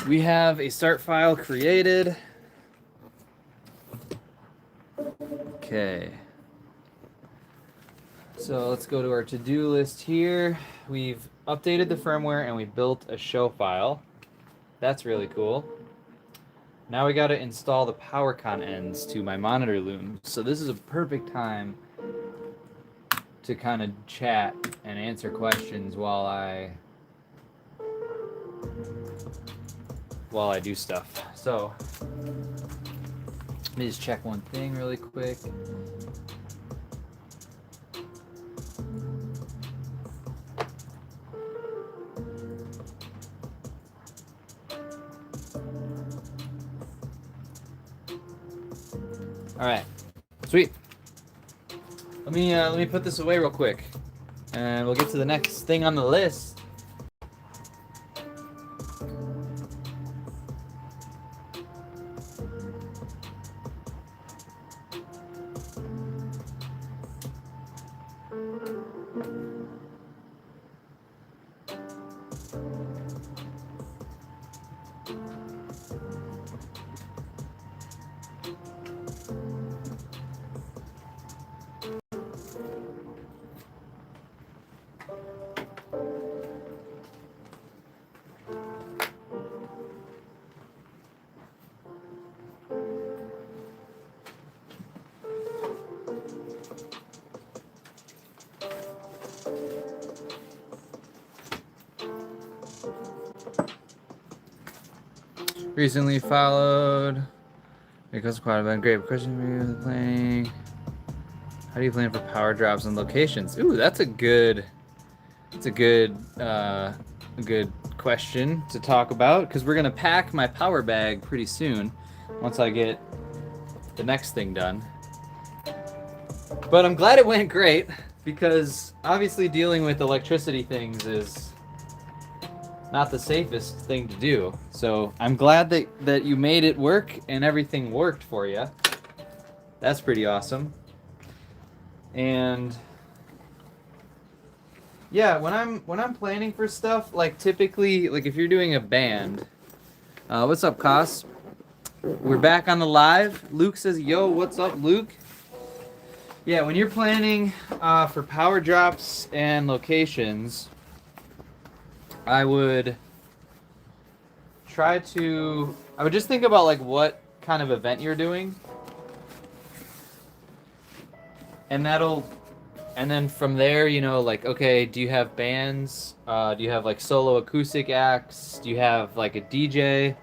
We have a start file created. Okay. So let's go to our to-do list here. We've updated the firmware and we built a show file. That's really cool. Now we got to install the PowerCon ends to my monitor loom. So this is a perfect time to kind of chat and answer questions while I do stuff. So let me just check one thing really quick. All right, sweet. Let me put this away real quick, and we'll get to the next thing on the list. Recently followed because quite a great question. Playing. How do you plan for power drops and locations? Ooh, that's a good question to talk about, because we're gonna pack my power bag pretty soon once I get the next thing done. But I'm glad it went great, because obviously dealing with electricity things is not the safest thing to do. So I'm glad that you made it work and everything worked for you. That's pretty awesome. And yeah, when I'm planning for stuff, like typically, like if you're doing a band, what's up, Cos? We're back on the live. Luke says, yo, what's up, Luke? Yeah, when you're planning for power drops and locations, I would just think about like what kind of event you're doing. And then from there, you know, like, okay, do you have bands? Do you have like solo acoustic acts? Do you have like a DJ?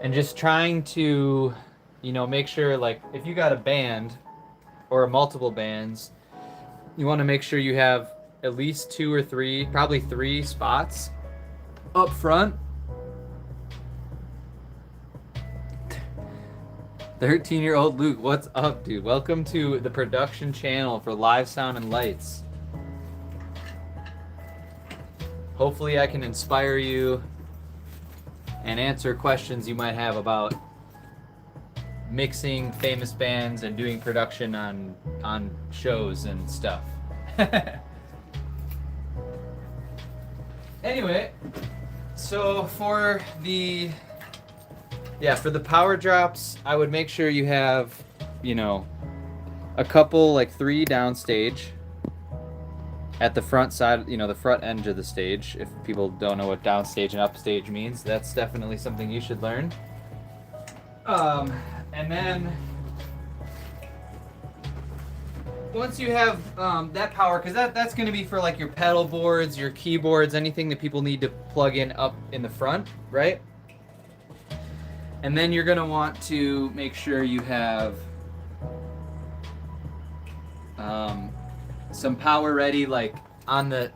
And just trying to, you know, make sure, like, if you got a band or multiple bands, you want to make sure you have at least 2 or 3, probably 3 spots up front. 13-year-old Luke, what's up, dude? Welcome to the production channel for Live Sound and Lights. Hopefully I can inspire you and answer questions you might have about mixing famous bands and doing production on shows and stuff. Anyway, so for the Yeah, for the power drops, I would make sure you have, you know, a couple, like 3 downstage at the front side, you know, the front end of the stage. If people don't know what downstage and upstage means, that's definitely something you should learn. And then once you have that power, because that's going to be for like your pedal boards, your keyboards, anything that people need to plug in up in the front, right? And then you're going to want to make sure you have some power ready, like in the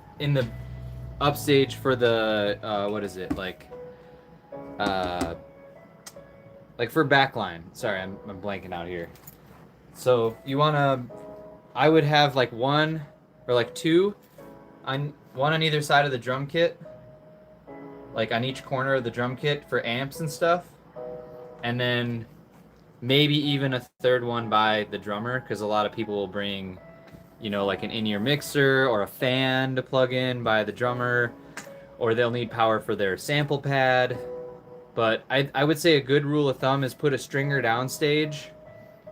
upstage for the what is it, like for backline. Sorry, I'm blanking out here. So you want to, I would have like 1 or like 2 on one on either side of the drum kit, like on each corner of the drum kit for amps and stuff, and then maybe even a 3rd one by the drummer, because a lot of people will bring, you know, like an in-ear mixer or a fan to plug in by the drummer, or they'll need power for their sample pad. But I would say a good rule of thumb is put a stringer downstage.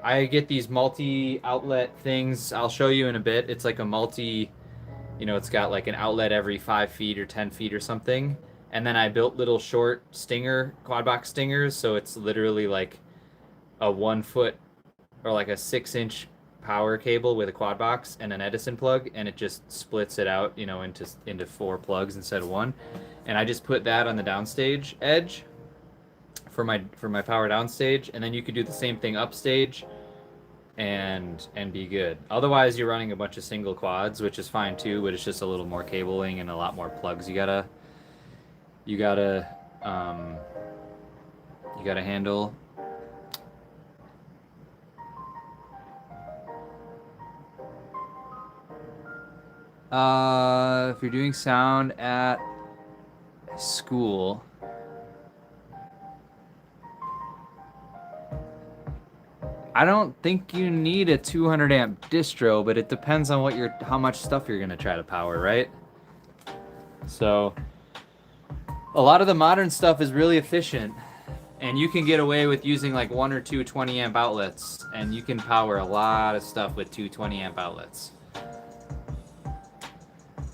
I get these multi-outlet things. I'll show you in a bit. It's like a multi, you know, it's got like an outlet every 5 feet or 10 feet or something. And then I built little short stinger, quad box stingers. So it's literally like a 1 foot or like a 6-inch power cable with a quad box and an Edison plug, and it just splits it out, you know, into 4 plugs instead of 1. And I just put that on the downstage edge for my power downstage, and then you could do the same thing upstage and be good. Otherwise, you're running a bunch of single quads, which is fine too, but it's just a little more cabling and a lot more plugs you gotta handle. If you're doing sound at school, I don't think you need a 200 amp distro, but it depends on how much stuff you're gonna try to power, right? So a lot of the modern stuff is really efficient, and you can get away with using like 1 or 2 20 amp outlets, and you can power a lot of stuff with 2 20 amp outlets.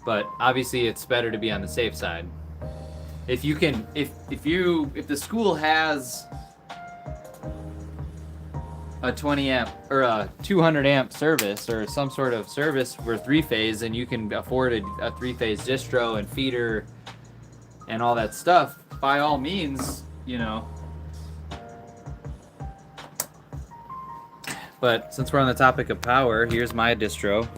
But obviously it's better to be on the safe side. If you can, if the school has a 20 amp or a 200 amp service or some sort of service for 3-phase, and you can afford a 3-phase distro and feeder and all that stuff, by all means, you know. But since we're on the topic of power, here's my distro.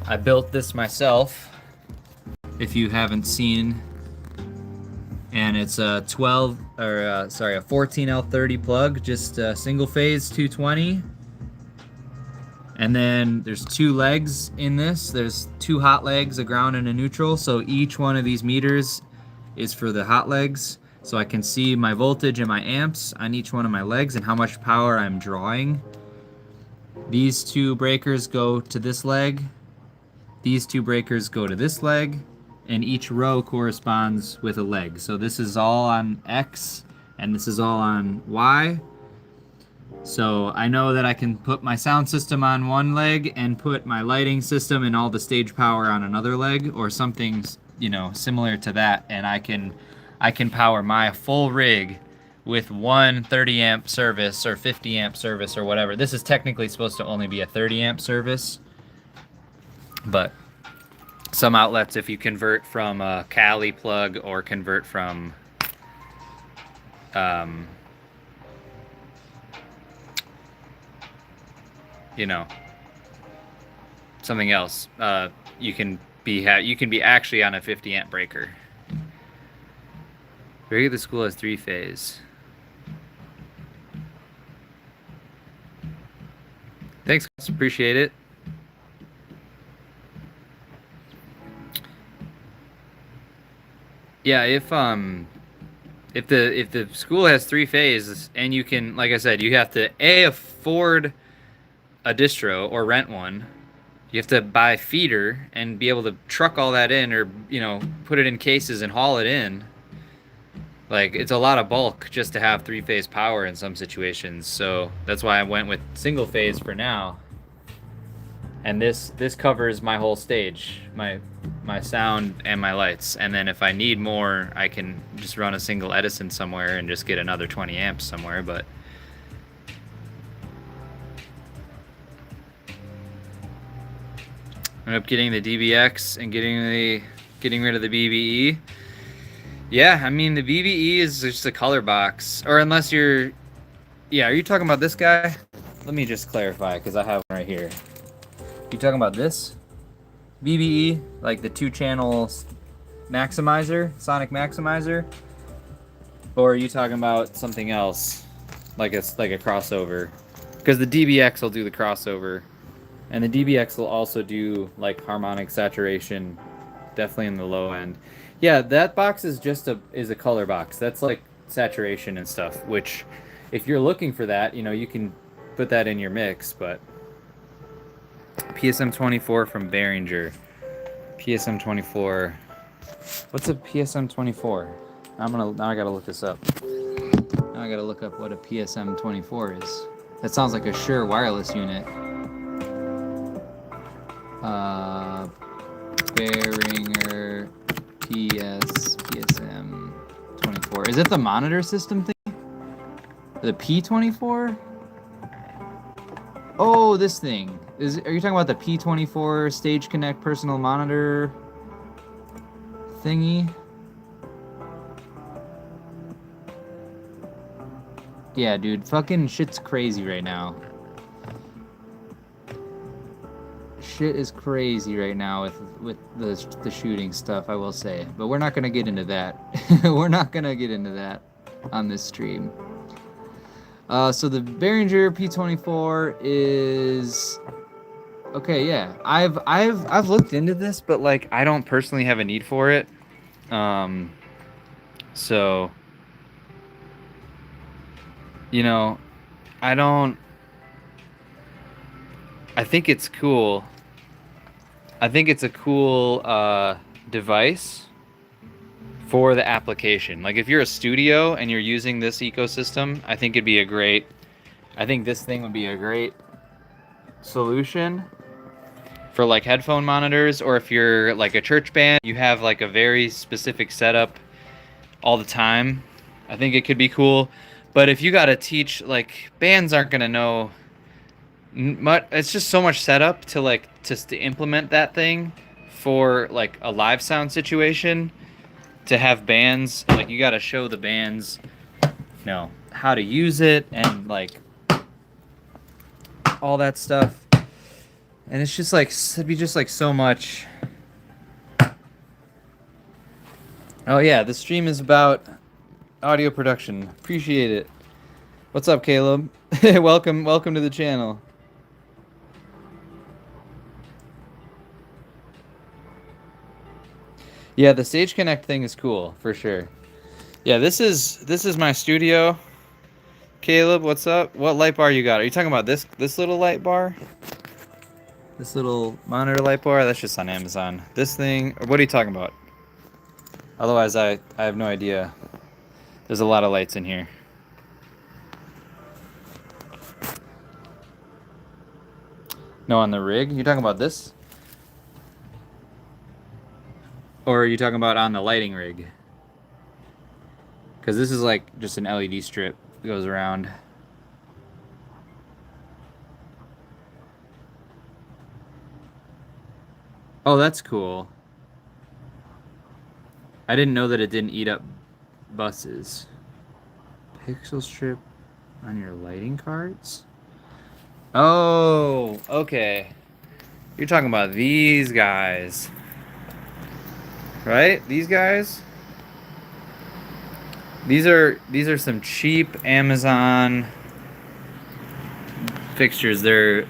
I built this myself, if you haven't seen, and it's a 14L30 plug, just a single phase 220. And then there's 2 legs in this. There's 2 hot legs, a ground and a neutral. So each one of these meters is for the hot legs. So I can see my voltage and my amps on each one of my legs and how much power I'm drawing. These 2 breakers go to this leg. These 2 breakers go to this leg. And each row corresponds with a leg. So this is all on X and this is all on Y. So I know that I can put my sound system on one leg and put my lighting system and all the stage power on another leg, or something, you know, similar to that, and I can power my full rig with one 30 amp service or 50 amp service or whatever. This is technically supposed to only be a 30 amp service, but some outlets, if you convert from a Cali plug or convert from you know, something else, you can be actually on a 50 amp breaker. Very good. The school has 3-phase. Thanks, appreciate it. Yeah, if the school has 3-phase, and you can, like I said, you have to afford a distro or rent one. You have to buy feeder and be able to truck all that in, or, you know, put it in cases and haul it in. Like, it's a lot of bulk just to have three-phase power in some situations. So that's why I went with single phase for now. And this covers my whole stage, my sound and my lights. And then if I need more, I can just run a single Edison somewhere and just get another 20 amps somewhere. But I ended up getting the DBX and getting rid of the BBE. Yeah, I mean the BBE is just a color box, or unless you're, yeah. Are you talking about this guy? Let me just clarify because I have one right here. You talking about this BBE, like the 2-channel maximizer, sonic maximizer, or are you talking about something else, like it's like a crossover? Because the DBX will do the crossover, and the DBX will also do like harmonic saturation, definitely in the low end. Yeah, that box is just a color box. That's like saturation and stuff, which if you're looking for that, you know, you can put that in your mix. But PSM24 from Behringer. PSM24. What's a PSM24? Now I gotta look this up. Now I gotta look up what a PSM24 is. That sounds like a Shure wireless unit. Behringer PSM24. Is it the monitor system thing? The P24? Oh, this thing. Are you talking about the P24 Stage Connect personal monitor thingy? Yeah, dude, fucking shit's crazy right now. Shit is crazy right now with the shooting stuff, I will say. But we're not gonna get into that. We're not gonna get into that on this stream. So the Behringer P24 is okay. Yeah, I've looked into this, but like I don't personally have a need for it. So you know, I don't. I think it's cool. I think it's a cool device for the application. Like if you're a studio and you're using this ecosystem, I think it'd be a great. I think this thing would be a great solution for like headphone monitors, or if you're like a church band, you have like a very specific setup all the time. I think it could be cool. But if you got to teach, like bands aren't gonna know much. It's just so much setup to like just to implement that thing for like a live sound situation. To have bands, like you got to show the bands, you know, how to use it and like all that stuff. And it's just like, it'd be just like so much. Oh yeah, the stream is about audio production. Appreciate it. What's up, Caleb? welcome to the channel. Yeah, the Stage Connect thing is cool for sure. Yeah, this is my studio. Caleb, what's up? What light bar you got? Are you talking about this little light bar? This little monitor light bar? That's just on Amazon. This thing, or what are you talking about? Otherwise, I have no idea. There's a lot of lights in here. No, on the rig? You talking about this? Or are you talking about on the lighting rig? Because this is like just an LED strip that goes around. Oh, that's cool. I didn't know that it didn't eat up buses. Pixel strip on your lighting cards? Oh, okay. You're talking about these guys. Right? These guys? These are some cheap Amazon fixtures. They're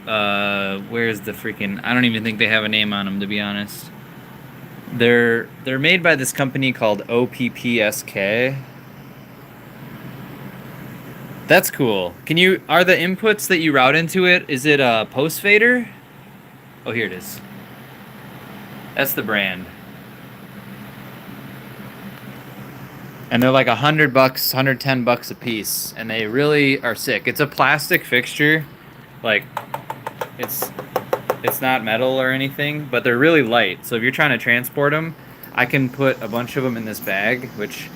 where's the freaking, I don't even think they have a name on them, to be honest. They're made by this company called OPPSK. That's cool. Are the inputs that you route into it, is it a post fader? Oh, here it is. That's the brand. And they're like $100, $110 a piece, and they really are sick. It's a plastic fixture, like it's it's not metal or anything, but they're really light. So if you're trying to transport them, I can put a bunch of them in this bag, which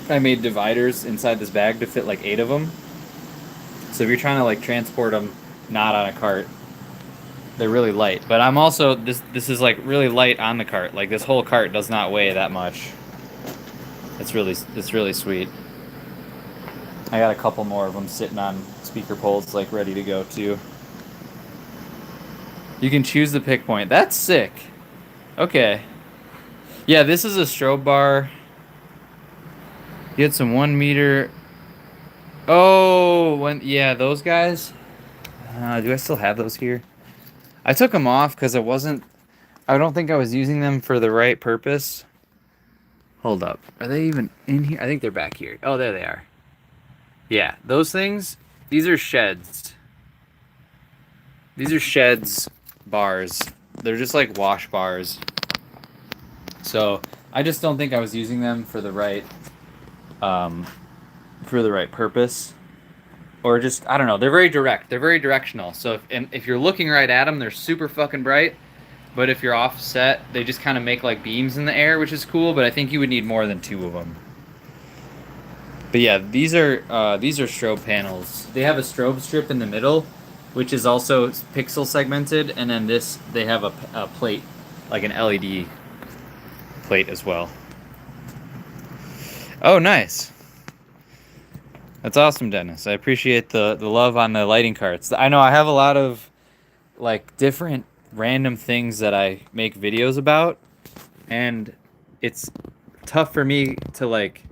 I made dividers inside this bag to fit like 8 of them. So if you're trying to like transport them not on a cart, they're really light. But I'm also this is like really light on the cart. Like this whole cart does not weigh that much. It's really sweet. I got a couple more of them sitting on speaker poles like ready to go too. You can choose the pick point. That's sick. Okay. Yeah, this is a strobe bar. You had some 1 meter. Oh, yeah, those guys. Do I still have those here? I took them off because I don't think I was using them for the right purpose. Hold up. Are they even in here? I think they're back here. Oh, there they are. Yeah, those things, these are sheds. These are sheds bars. They're just like wash bars. So I just don't think I was using them for the right purpose. Or just, I don't know, they're very direct. They're very directional. So if you're looking right at them, they're super fucking bright. But if you're offset, they just kind of make like beams in the air, which is cool, but I think you would need more than 2 of them. But yeah, these are strobe panels. They have a strobe strip in the middle, which is also pixel segmented, and then they have a plate, like an LED plate as well. Oh, nice. That's awesome, Dennis. I appreciate the love on the lighting carts. I know I have a lot of like different random things that I make videos about, and it's tough for me to like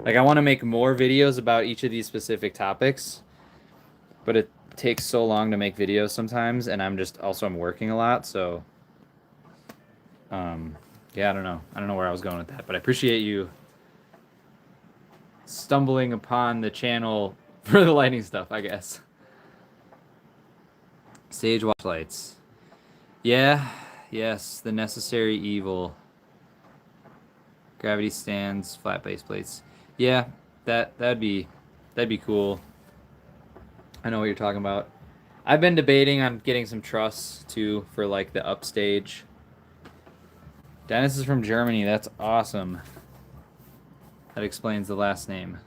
I want to make more videos about each of these specific topics, but it takes so long to make videos sometimes, and I'm working a lot, so yeah, I don't know where I was going with that, but I appreciate you stumbling upon the channel for the lighting stuff, I guess. Stage watch lights. Yeah, yes, the necessary evil. Gravity stands, flat base plates. Yeah, that'd be cool. I know what you're talking about. I've been debating on getting some truss too for like the upstage. Dennis is from Germany. That's awesome. That explains the last name.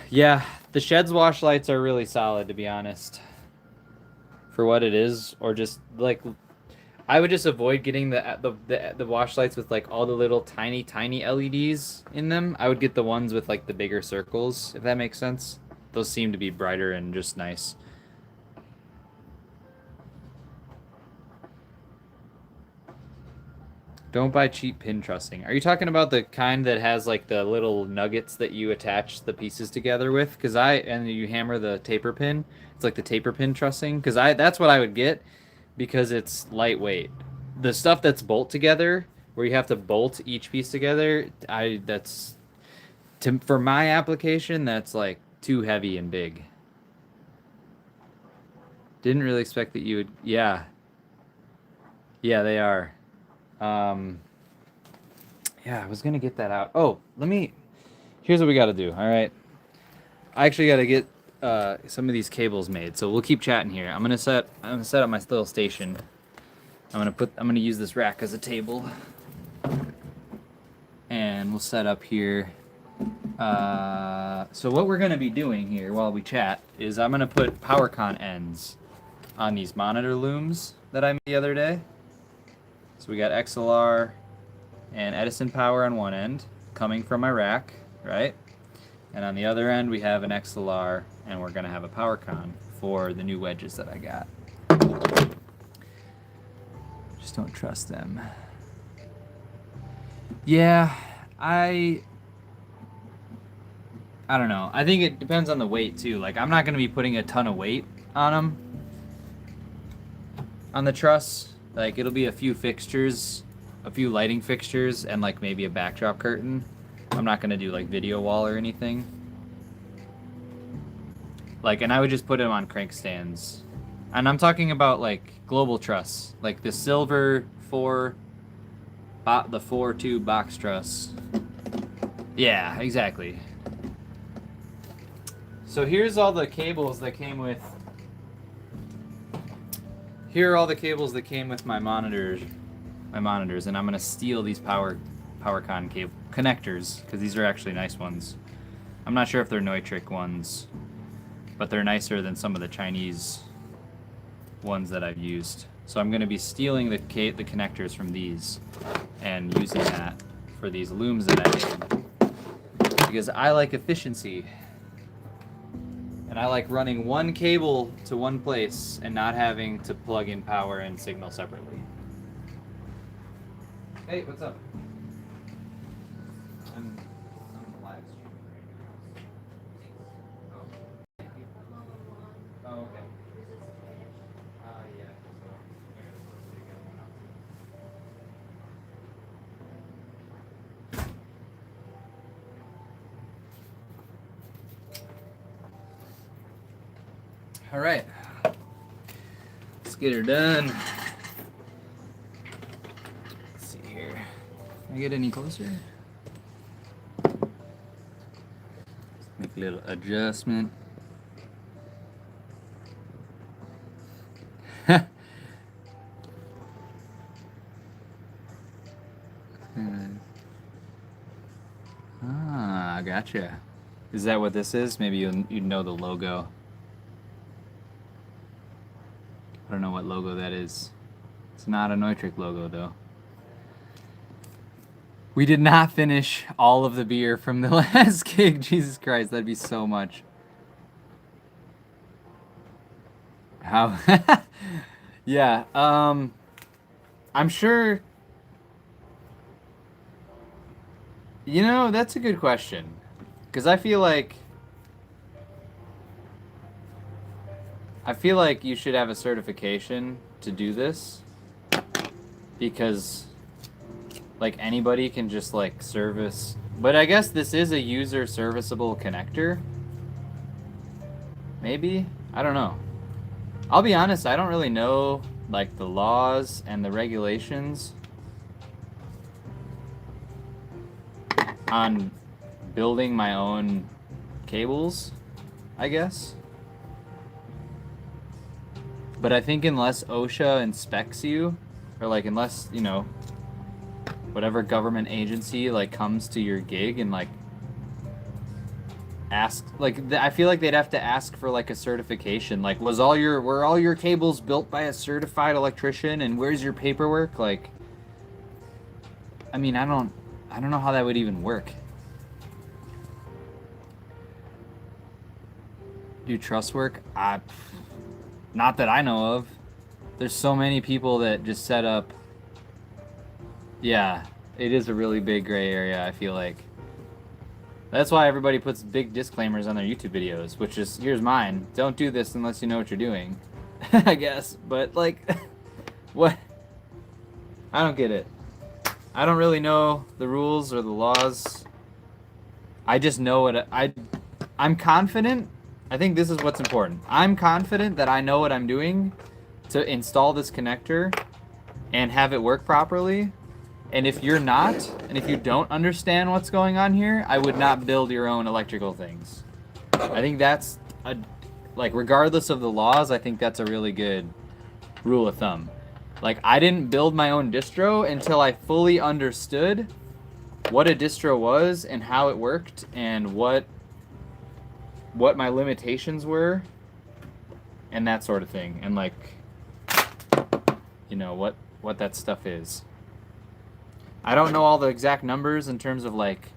Yeah, the shed's wash lights are really solid, to be honest. For what it is, or just like, I would just avoid getting the wash lights with like all the little tiny LEDs in them. I would get the ones with like the bigger circles, if that makes sense. Those seem to be brighter and just nice. Don't buy cheap pin trussing. Are you talking about the kind that has like the little nuggets that you attach the pieces together with? And you hammer the taper pin. It's like the taper pin trussing. That's what I would get because it's lightweight. The stuff that's bolt together, where you have to bolt each piece together, for my application, that's like too heavy and big. Didn't really expect that you would, yeah. Yeah, they are. Yeah, I was gonna get that out. Oh, here's what we gotta do, all right? I actually gotta get some of these cables made, so we'll keep chatting here. I'm gonna set up my little station. I'm gonna use this rack as a table. And we'll set up here. So what we're gonna be doing here while we chat is I'm gonna put PowerCon ends on these monitor looms that I made the other day. So we got XLR and Edison power on one end coming from my rack, right? And on the other end we have an XLR, and we're gonna have a PowerCon for the new wedges that I got. Just don't trust them. Yeah, I don't know. I think it depends on the weight too. Like, I'm not gonna be putting a ton of weight on them, on the truss. Like, it'll be a few fixtures, a few lighting fixtures, and like maybe a backdrop curtain. I'm not gonna do like video wall or anything. Like, and I would just put them on crank stands. And I'm talking about like global truss, like the silver 4 the 4-tube box truss. Yeah, exactly. So here's all the cables that came with. Here are all the cables that came with my monitors, and I'm gonna steal these PowerCon cable connectors because these are actually nice ones. I'm not sure if they're Neutrik ones, but they're nicer than some of the Chinese ones that I've used. So I'm gonna be stealing the connectors from these and using that for these looms that I made because I like efficiency. And I like running one cable to one place and not having to plug in power and signal separately. Hey, what's up? I'm live streaming right now. Oh, okay. Yeah. All right. Let's get her done. Let's see here. Can I get any closer? Make a little adjustment. Ah, gotcha. Is that what this is? Maybe you know the logo. I don't know what logo that is. It's not a Neutrik logo, though. We did not finish all of the beer from the last gig. Jesus Christ, that'd be so much. How? Yeah, I'm sure... You know, that's a good question. Because I feel like you should have a certification to do this. Because, like, anybody can just, like, service... But I guess this is a user serviceable connector. Maybe? I don't know. I'll be honest, I don't really know, like, the laws and the regulations on building my own cables, I guess. But I think unless OSHA inspects you, or like unless, you know, whatever government agency like comes to your gig and like ask, like I feel like they'd have to ask for like a certification. Like, were all your cables built by a certified electrician, and where's your paperwork? Like, I mean, I don't know how that would even work. Do trust work? Not that I know of. There's so many people that just set up. Yeah, it is a really big gray area, I feel like. That's why everybody puts big disclaimers on their YouTube videos, which is, here's mine. Don't do this unless you know what you're doing. I guess, but like, what? I don't get it. I don't really know the rules or the laws. I just know what I'm confident. I think this is what's important. I'm confident that I know what I'm doing to install this connector and have it work properly. And if you're not, and if you don't understand what's going on here, I would not build your own electrical things. I think that's like, regardless of the laws, I think that's a really good rule of thumb. Like, I didn't build my own distro until I fully understood what a distro was and how it worked and what my limitations were and that sort of thing, and like, you know, what that stuff is. I don't know all the exact numbers in terms of like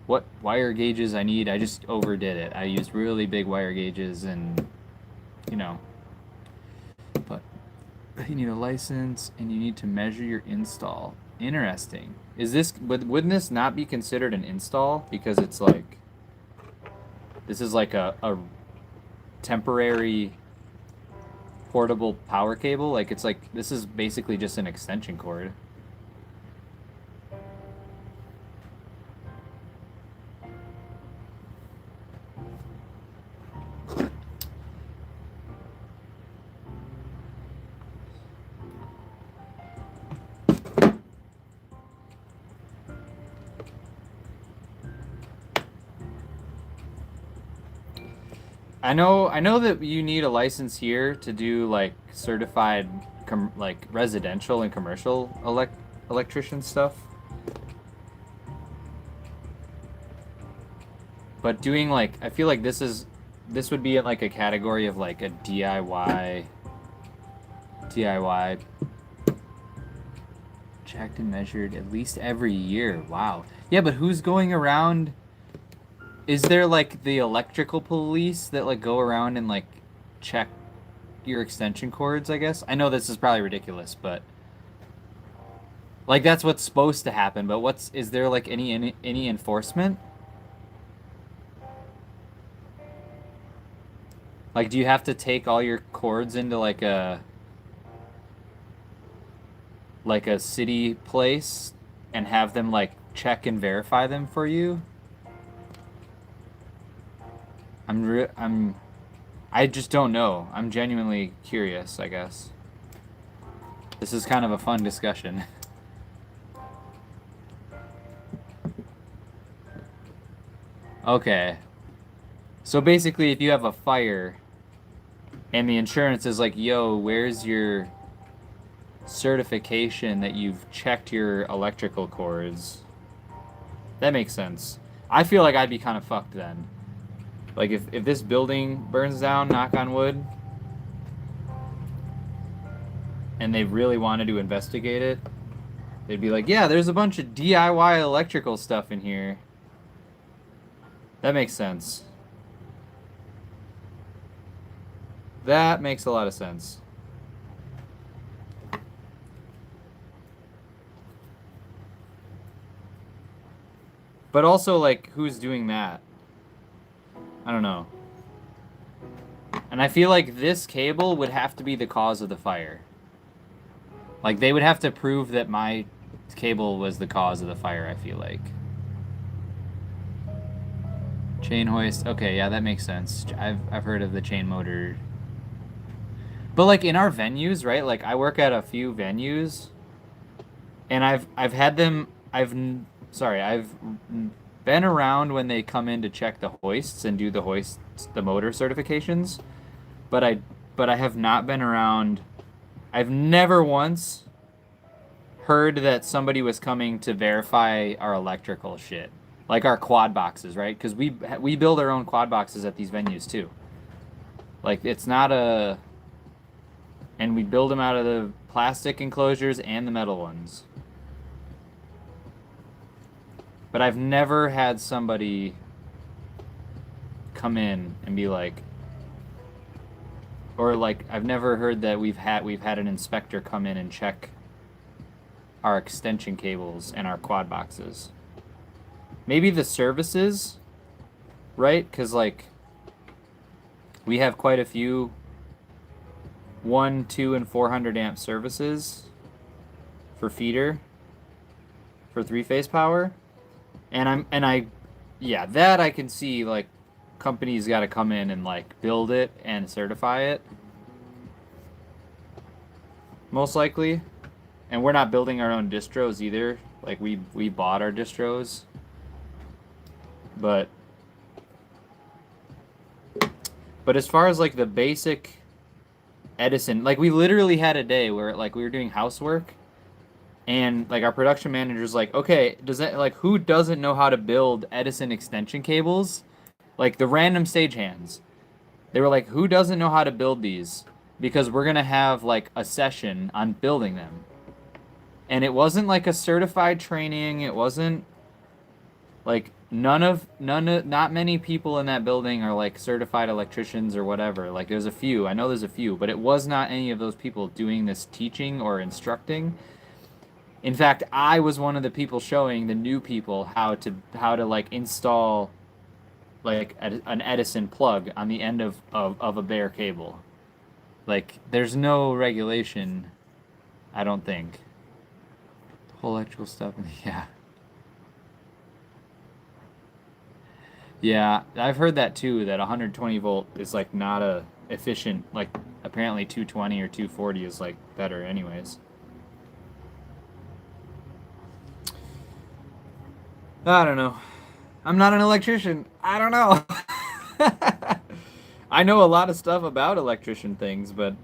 what wire gauges I need. I just overdid it. I used really big wire gauges, and you know, but you need a license and you need to measure your install. Interesting. Is this, wouldn't this not be considered an install because it's like, this is like a temporary portable power cable? Like, it's like, this is basically just an extension cord. I know that you need a license here to do like certified like residential and commercial electrician stuff. But doing like I feel like this would be in like a category of like a DIY checked and measured at least every year. Wow. Yeah, but who's going around? Is there like the electrical police that like go around and like check your extension cords, I guess? I know this is probably ridiculous, but like that's what's supposed to happen, but is there like any enforcement? Like do you have to take all your cords into like a city place and have them like check and verify them for you? I just don't know. I'm genuinely curious, I guess. This is kind of a fun discussion. Okay. So basically, if you have a fire and the insurance is like, yo, where's your certification that you've checked your electrical cords? That makes sense. I feel like I'd be kind of fucked then. Like if this building burns down, knock on wood, and they really wanted to investigate it, they'd be like, yeah, there's a bunch of DIY electrical stuff in here. That makes sense. That makes a lot of sense. But also, like, who's doing that? I don't know. And I feel like this cable would have to be the cause of the fire. Like, they would have to prove that my cable was the cause of the fire, I feel like. Chain hoist. Okay, yeah, that makes sense. I've heard of the chain motor. But like in our venues, right? Like I work at a few venues and I've had them I've been around when they come in to check the hoists and do the motor certifications, but I have not been around. I've never once heard that somebody was coming to verify our electrical shit. Like our quad boxes, right? Because we build our own quad boxes at these venues too. Like it's not a, and we build them out of the plastic enclosures and the metal ones. But I've never had somebody come in and be like, or like I've never heard that we've had an inspector come in and check our extension cables and our quad boxes. Maybe the services, right? Because like we have quite a few 1, 2, and 400 amp services for feeder for 3-phase power. Yeah, that I can see like companies got to come in and like build it and certify it. Most likely. And we're not building our own distros either. Like we bought our distros. But as far as like the basic Edison, like we literally had a day where like we were doing housework and like our production manager's like, okay, does that like who doesn't know how to build Edison extension cables? Like the random stagehands. They were like, who doesn't know how to build these? Because we're gonna have like a session on building them. And it wasn't like a certified training, it wasn't like not many people in that building are like certified electricians or whatever. Like there's a few, I know there's a few, but it was not any of those people doing this teaching or instructing. In fact, I was one of the people showing the new people how to like install like an Edison plug on the end of a bare cable. Like there's no regulation, I don't think. Whole electrical stuff, yeah. Yeah, I've heard that too, that 120 volt is like not a efficient, like apparently 220 or 240 is like better anyways. I don't know. I'm not an electrician. I don't know. I know a lot of stuff about electrician things, but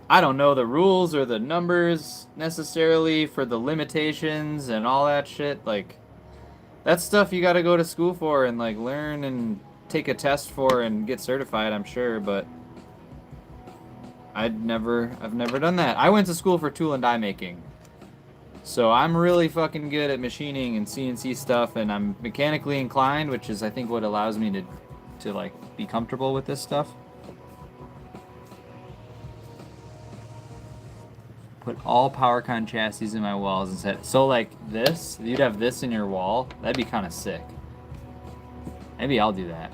I don't know the rules or the numbers necessarily for the limitations and all that shit. Like, that's stuff you gotta go to school for and, like, learn and take a test for and get certified, I'm sure, but I've never done that. I went to school for tool and die making. So I'm really fucking good at machining and CNC stuff, and I'm mechanically inclined, which is I think what allows me to like be comfortable with this stuff. Put all PowerCon chassis in my walls instead. So like this, you'd have this in your wall. That'd be kind of sick. Maybe I'll do that.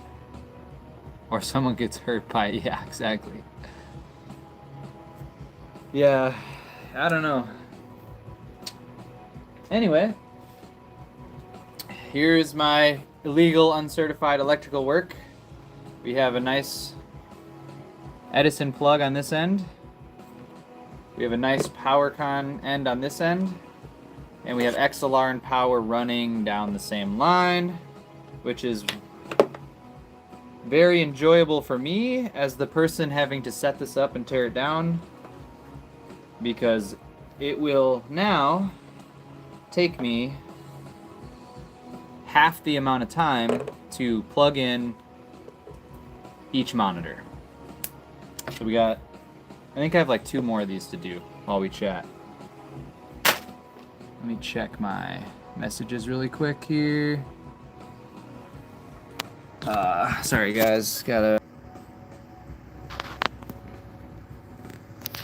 Or someone gets hurt by it. Yeah, exactly. Yeah, I don't know. Anyway, here's my illegal, uncertified electrical work. We have a nice Edison plug on this end. We have a nice PowerCon end on this end. And we have XLR and power running down the same line, which is very enjoyable for me as the person having to set this up and tear it down, because it will now take me half the amount of time to plug in each monitor. So we got, I think I have like 2 more of these to do while we chat. Let me check my messages really quick here. Sorry guys, gotta...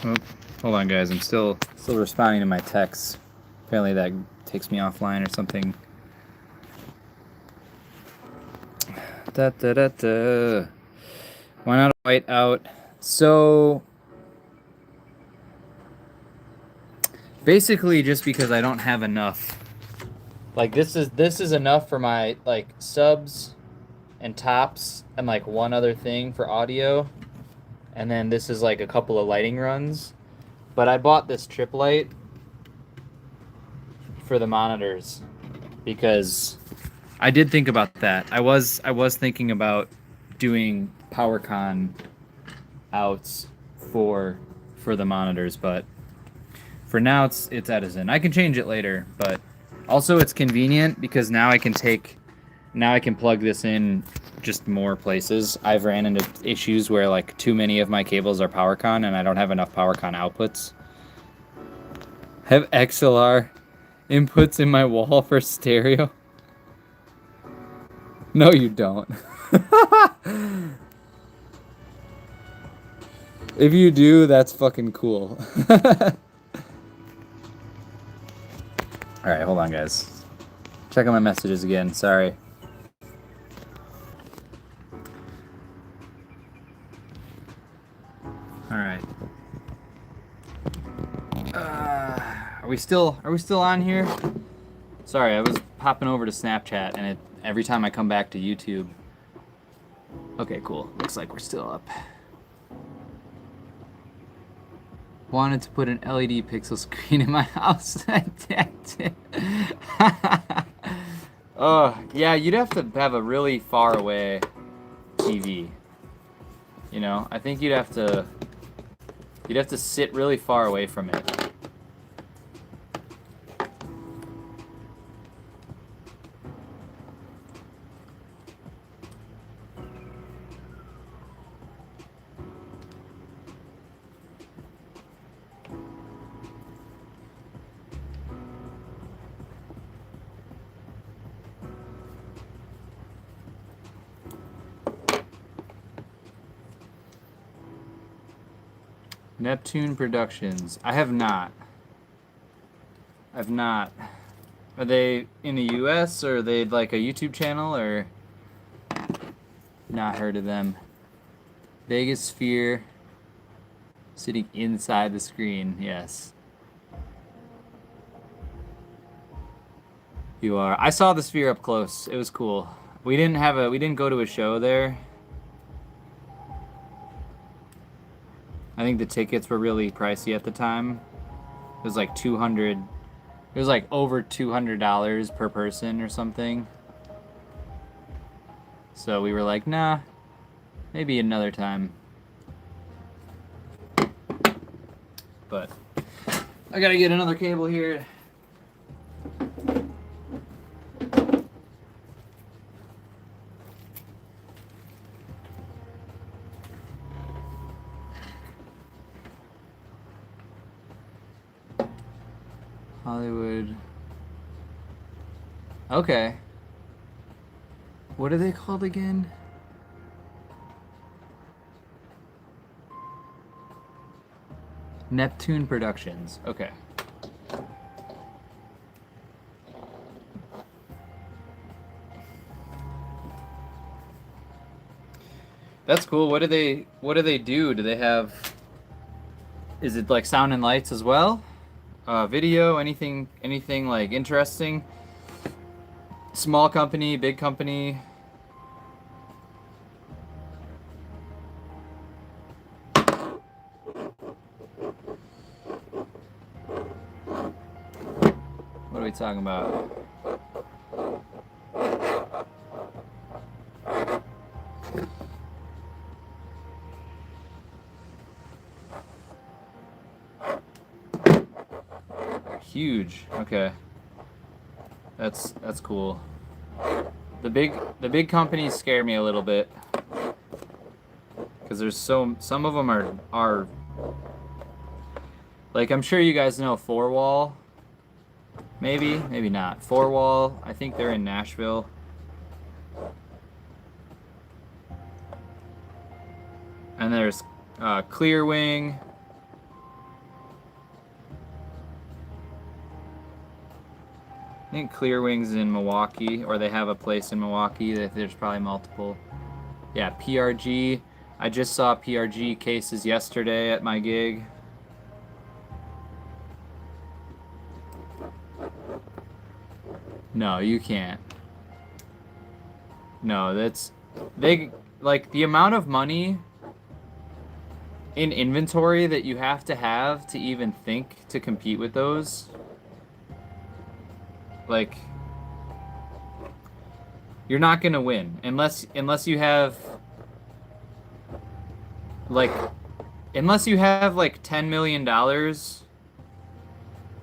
Oh, hold on guys, I'm still responding to my texts. Apparently that takes me offline or something. Why not a white out? So basically just because I don't have enough. Like this is enough for my like subs and tops and like one other thing for audio. And then this is like a couple of lighting runs. But I bought this trip light for the monitors because I did think about that. I was thinking about doing PowerCon outs for the monitors, but for now it's Edison. I can change it later, but also it's convenient because now I can plug this in just more places. I've ran into issues where like too many of my cables are PowerCon and I don't have enough PowerCon outputs. I have XLR inputs in my wall for stereo. No, you don't. If you do, that's fucking cool. Alright, hold on, guys. Checking my messages again. Sorry. Alright. Are we still on here? Sorry, I was popping over to Snapchat, and every time I come back to YouTube. Okay, cool. Looks like we're still up. Wanted to put an LED pixel screen in my house. Oh, yeah, you'd have to have a really far away TV. You know, I think you'd have to sit really far away from it. Neptune Productions. I have not. I've not. Are they in the US or are they like a YouTube channel or? Not heard of them. Vegas Sphere. Sitting inside the screen, yes. You are. I saw the Sphere up close. It was cool. We didn't go to a show there. I think the tickets were really pricey at the time. It was like $200. It was like over $200 per person or something. So we were like, nah, maybe another time. But I gotta get another cable here. Hollywood. Okay. What are they called again? Neptune Productions. Okay. That's cool. What do they do? Do they have, is it like sound and lights as well? Video, anything like interesting? Small company, big company? What are we talking about? Huge. Okay. That's cool. The big companies scare me a little bit. Cuz there's some of them are like, I'm sure you guys know 4-Wall. Maybe not. 4-Wall, I think they're in Nashville. And there's Clear Wing. I think Clear Wing's in Milwaukee, or they have a place in Milwaukee. There's probably multiple. Yeah, PRG. I just saw PRG cases yesterday at my gig. No, you can't. No, they like the amount of money in inventory that you have to even think to compete with those. Like, you're not gonna win unless you have like $10 million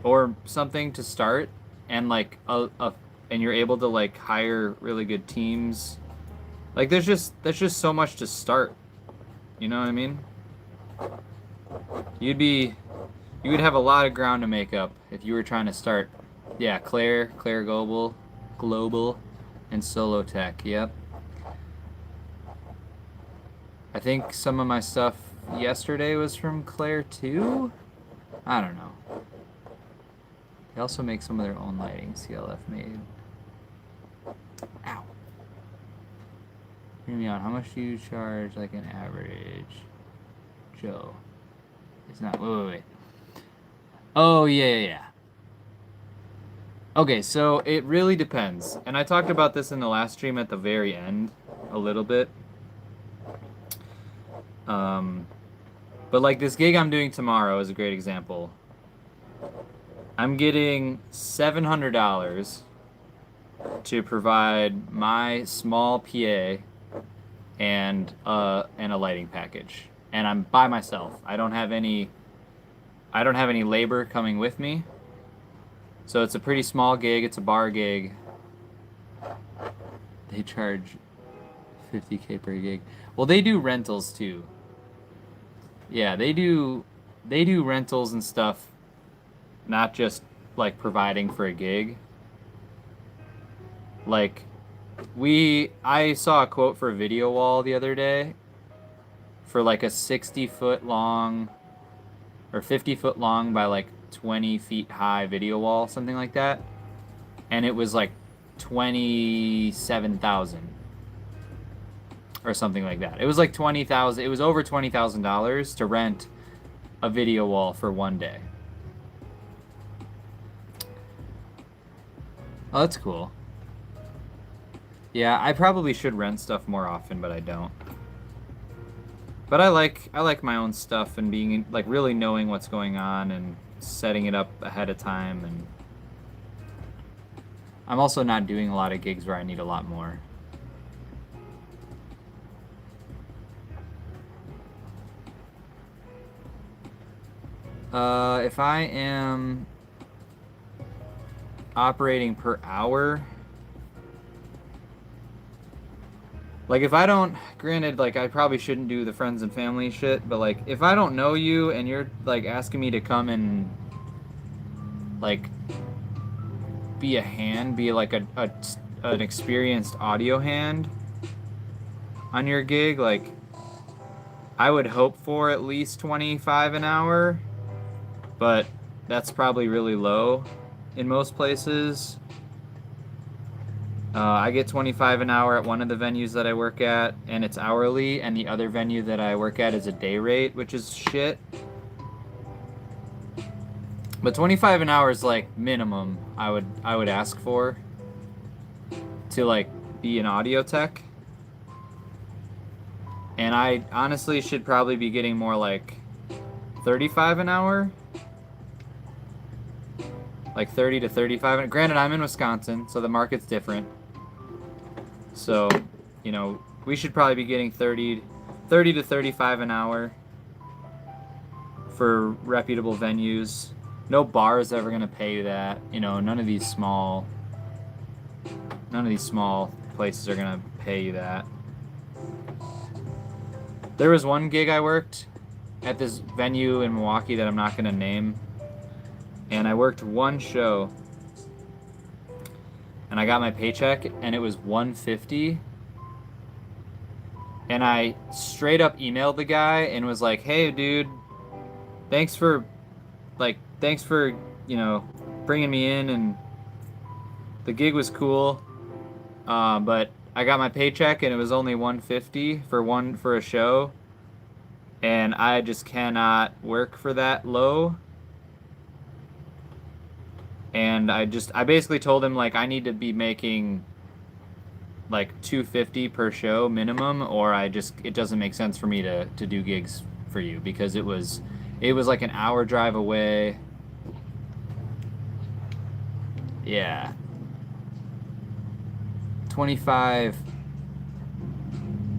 or something to start, and like and you're able to like hire really good teams. Like, there's just so much to start. You know what I mean? You would have a lot of ground to make up if you were trying to start. Yeah, Claire Global, and Solotech. Yep. I think some of my stuff yesterday was from Claire too. I don't know. They also make some of their own lighting. CLF made. Ow. Hear me out. How much do you charge like an average Joe? It's not. Wait. Oh yeah. Okay, so it really depends. And I talked about this in the last stream at the very end a little bit. But like this gig I'm doing tomorrow is a great example. I'm getting $700 to provide my small PA and a lighting package. And I'm by myself. I don't have any labor coming with me. So it's a pretty small gig. It's a bar gig. They charge $50K per gig. Well, they do rentals too. Yeah, they do rentals and stuff, not just like providing for a gig. Like, I saw a quote for a video wall the other day for like a 60-foot long or 50-foot long by like 20 feet high video wall, something like that. And it was like 27,000 or something like that. It was like 20,000. It was over $20,000 to rent a video wall for one day. Oh, that's cool. Yeah, I probably should rent stuff more often, but I don't. But I like my own stuff and being like really knowing what's going on and setting it up ahead of time. And I'm also not doing a lot of gigs where I need a lot more. If I am operating per hour, like if I don't, granted, like I probably shouldn't do the friends and family shit, but like if I don't know you and you're like asking me to come and like be a hand, be like an experienced audio hand on your gig, like I would hope for at least 25 an hour, but that's probably really low in most places. I get 25 an hour at one of the venues that I work at, and it's hourly, and the other venue that I work at is a day rate, which is shit. But 25 an hour is like minimum I would ask for to like be an audio tech. And I honestly should probably be getting more like 35 an hour. Like 30 to 35. Granted, I'm in Wisconsin, so the market's different. So, you know, we should probably be getting 30 to 35 an hour for reputable venues. No bar is ever going to pay you that. You know, none of these small places are going to pay you that. There was one gig I worked at this venue in Milwaukee that I'm not going to name. And I worked one show. And I got my paycheck and it was $150. And I straight up emailed the guy and was like, "Hey dude, thanks for you know, bringing me in, and the gig was cool. But I got my paycheck and it was only $150 for a show, and I just cannot work for that low." And I basically told him like I need to be making like $250 per show minimum, or it doesn't make sense for me to do gigs for you, because it was like an hour drive away. Yeah. 25.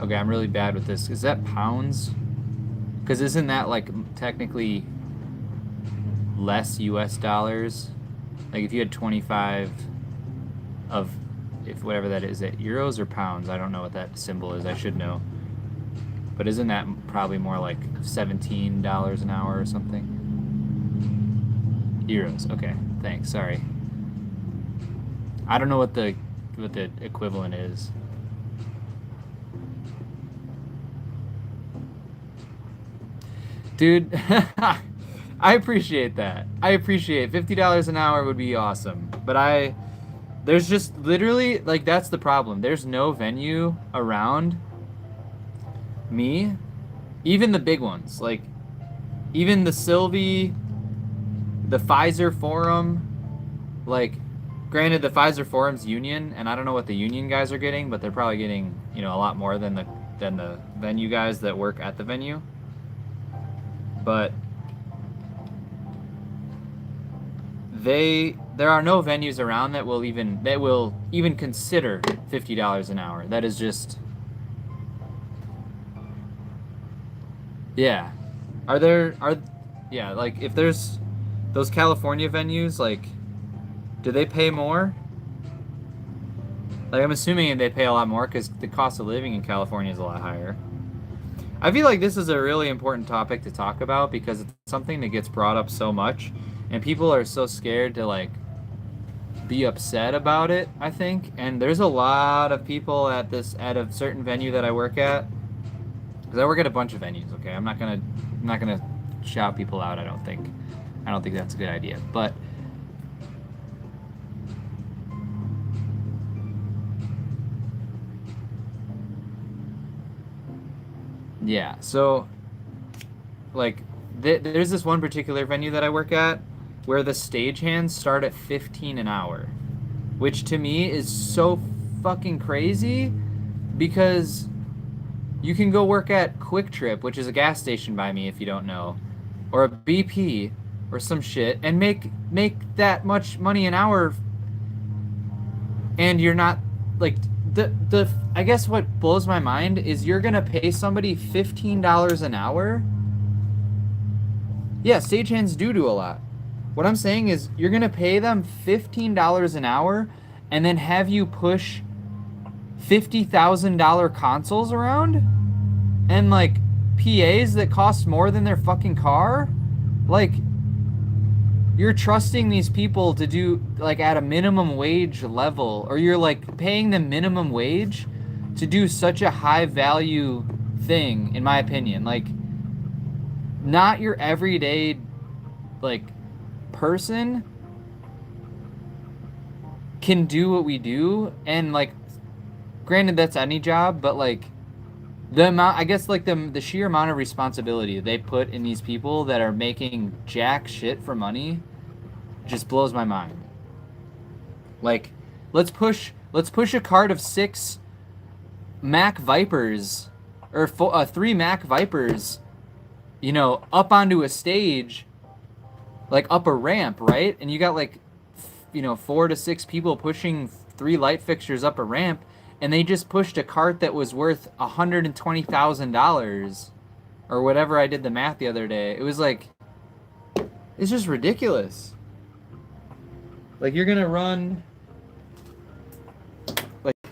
Okay, I'm really bad with this. Is that pounds? Because isn't that like technically less US dollars? Like if you had 25 of, if whatever that is, that euros or pounds? I don't know what that symbol is. I should know. But isn't that probably more like $17 an hour or something? Euros. Okay. Thanks. Sorry. I don't know what the equivalent is. Dude, I appreciate that. I appreciate $50 an hour would be awesome. But there's just literally, like, that's the problem. There's no venue around me, even the big ones, like even the Sylvie, the Pfizer Forum. Like, granted, the Pfizer Forum's union, and I don't know what the union guys are getting, but they're probably getting, you know, a lot more than the venue guys that work at the venue. But there are no venues around that will even consider $50 an hour. That is just, yeah. Yeah, like if there's those California venues, like, do they pay more? Like, I'm assuming they pay a lot more because the cost of living in California is a lot higher. I feel like this is a really important topic to talk about because it's something that gets brought up so much, and people are so scared to, like, be upset about it, I think. And there's a lot of people at a certain venue that I work at, because I work at a bunch of venues. Okay, I'm not gonna shout people out. I don't think that's a good idea. But yeah, so like there's this one particular venue that I work at where the stagehands start at 15 an hour, which to me is so fucking crazy, because you can go work at Quick Trip, which is a gas station by me if you don't know, or a BP or some shit, and make that much money an hour, and you're not like the I guess what blows my mind is you're gonna pay somebody $15 an hour Yeah, stagehands do a lot. What I'm saying is you're gonna pay them $15 an hour and then have you push $50,000 consoles around and like PAs that cost more than their fucking car? Like you're trusting these people to do like at a minimum wage level, or you're like paying them minimum wage to do such a high value thing, in my opinion. Like not your everyday like person can do what we do, and like granted that's any job, but like the amount, I guess, like the sheer amount of responsibility they put in these people that are making jack shit for money just blows my mind. Like let's push a cart of 6 Mac Vipers or 3 Mac Vipers, up onto a stage, like up a ramp, right? And you got like 4 to 6 people pushing 3 light fixtures up a ramp, and they just pushed a cart that was worth $120,000 or whatever. I did the math the other day. It was like, it's just ridiculous. Like you're gonna run,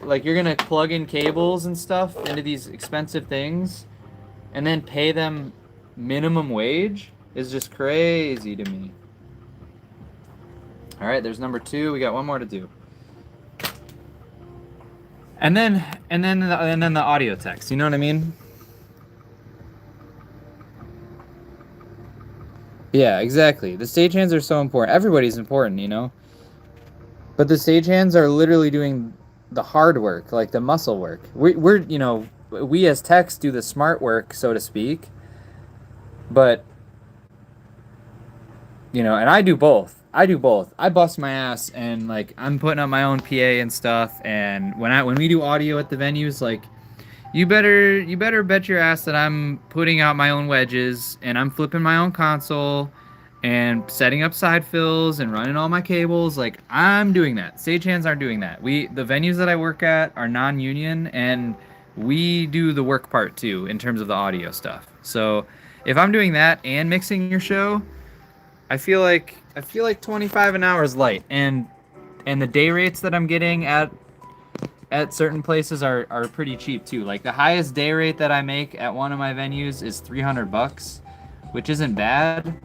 like you're gonna plug in cables and stuff into these expensive things, and then pay them minimum wage is just crazy to me. All right, there's number 2. We got one more to do. And then the audio text. You know what I mean? Yeah, exactly. The stagehands are so important. Everybody's important. But the stagehands are literally doing the hard work, like the muscle work. We as techs do the smart work, so to speak. But and I do both. I bust my ass, and like I'm putting up my own PA and stuff. And when we do audio at the venues, like you better bet your ass that I'm putting out my own wedges and I'm flipping my own console and setting up side fills and running all my cables. Like I'm doing that. Stagehands aren't doing that. The venues that I work at are non-union, and we do the work part too in terms of the audio stuff. So if I'm doing that and mixing your show, I feel like 25 an hour is light, and the day rates that I'm getting at certain places are pretty cheap too. Like the highest day rate that I make at one of my venues is $300, which isn't bad,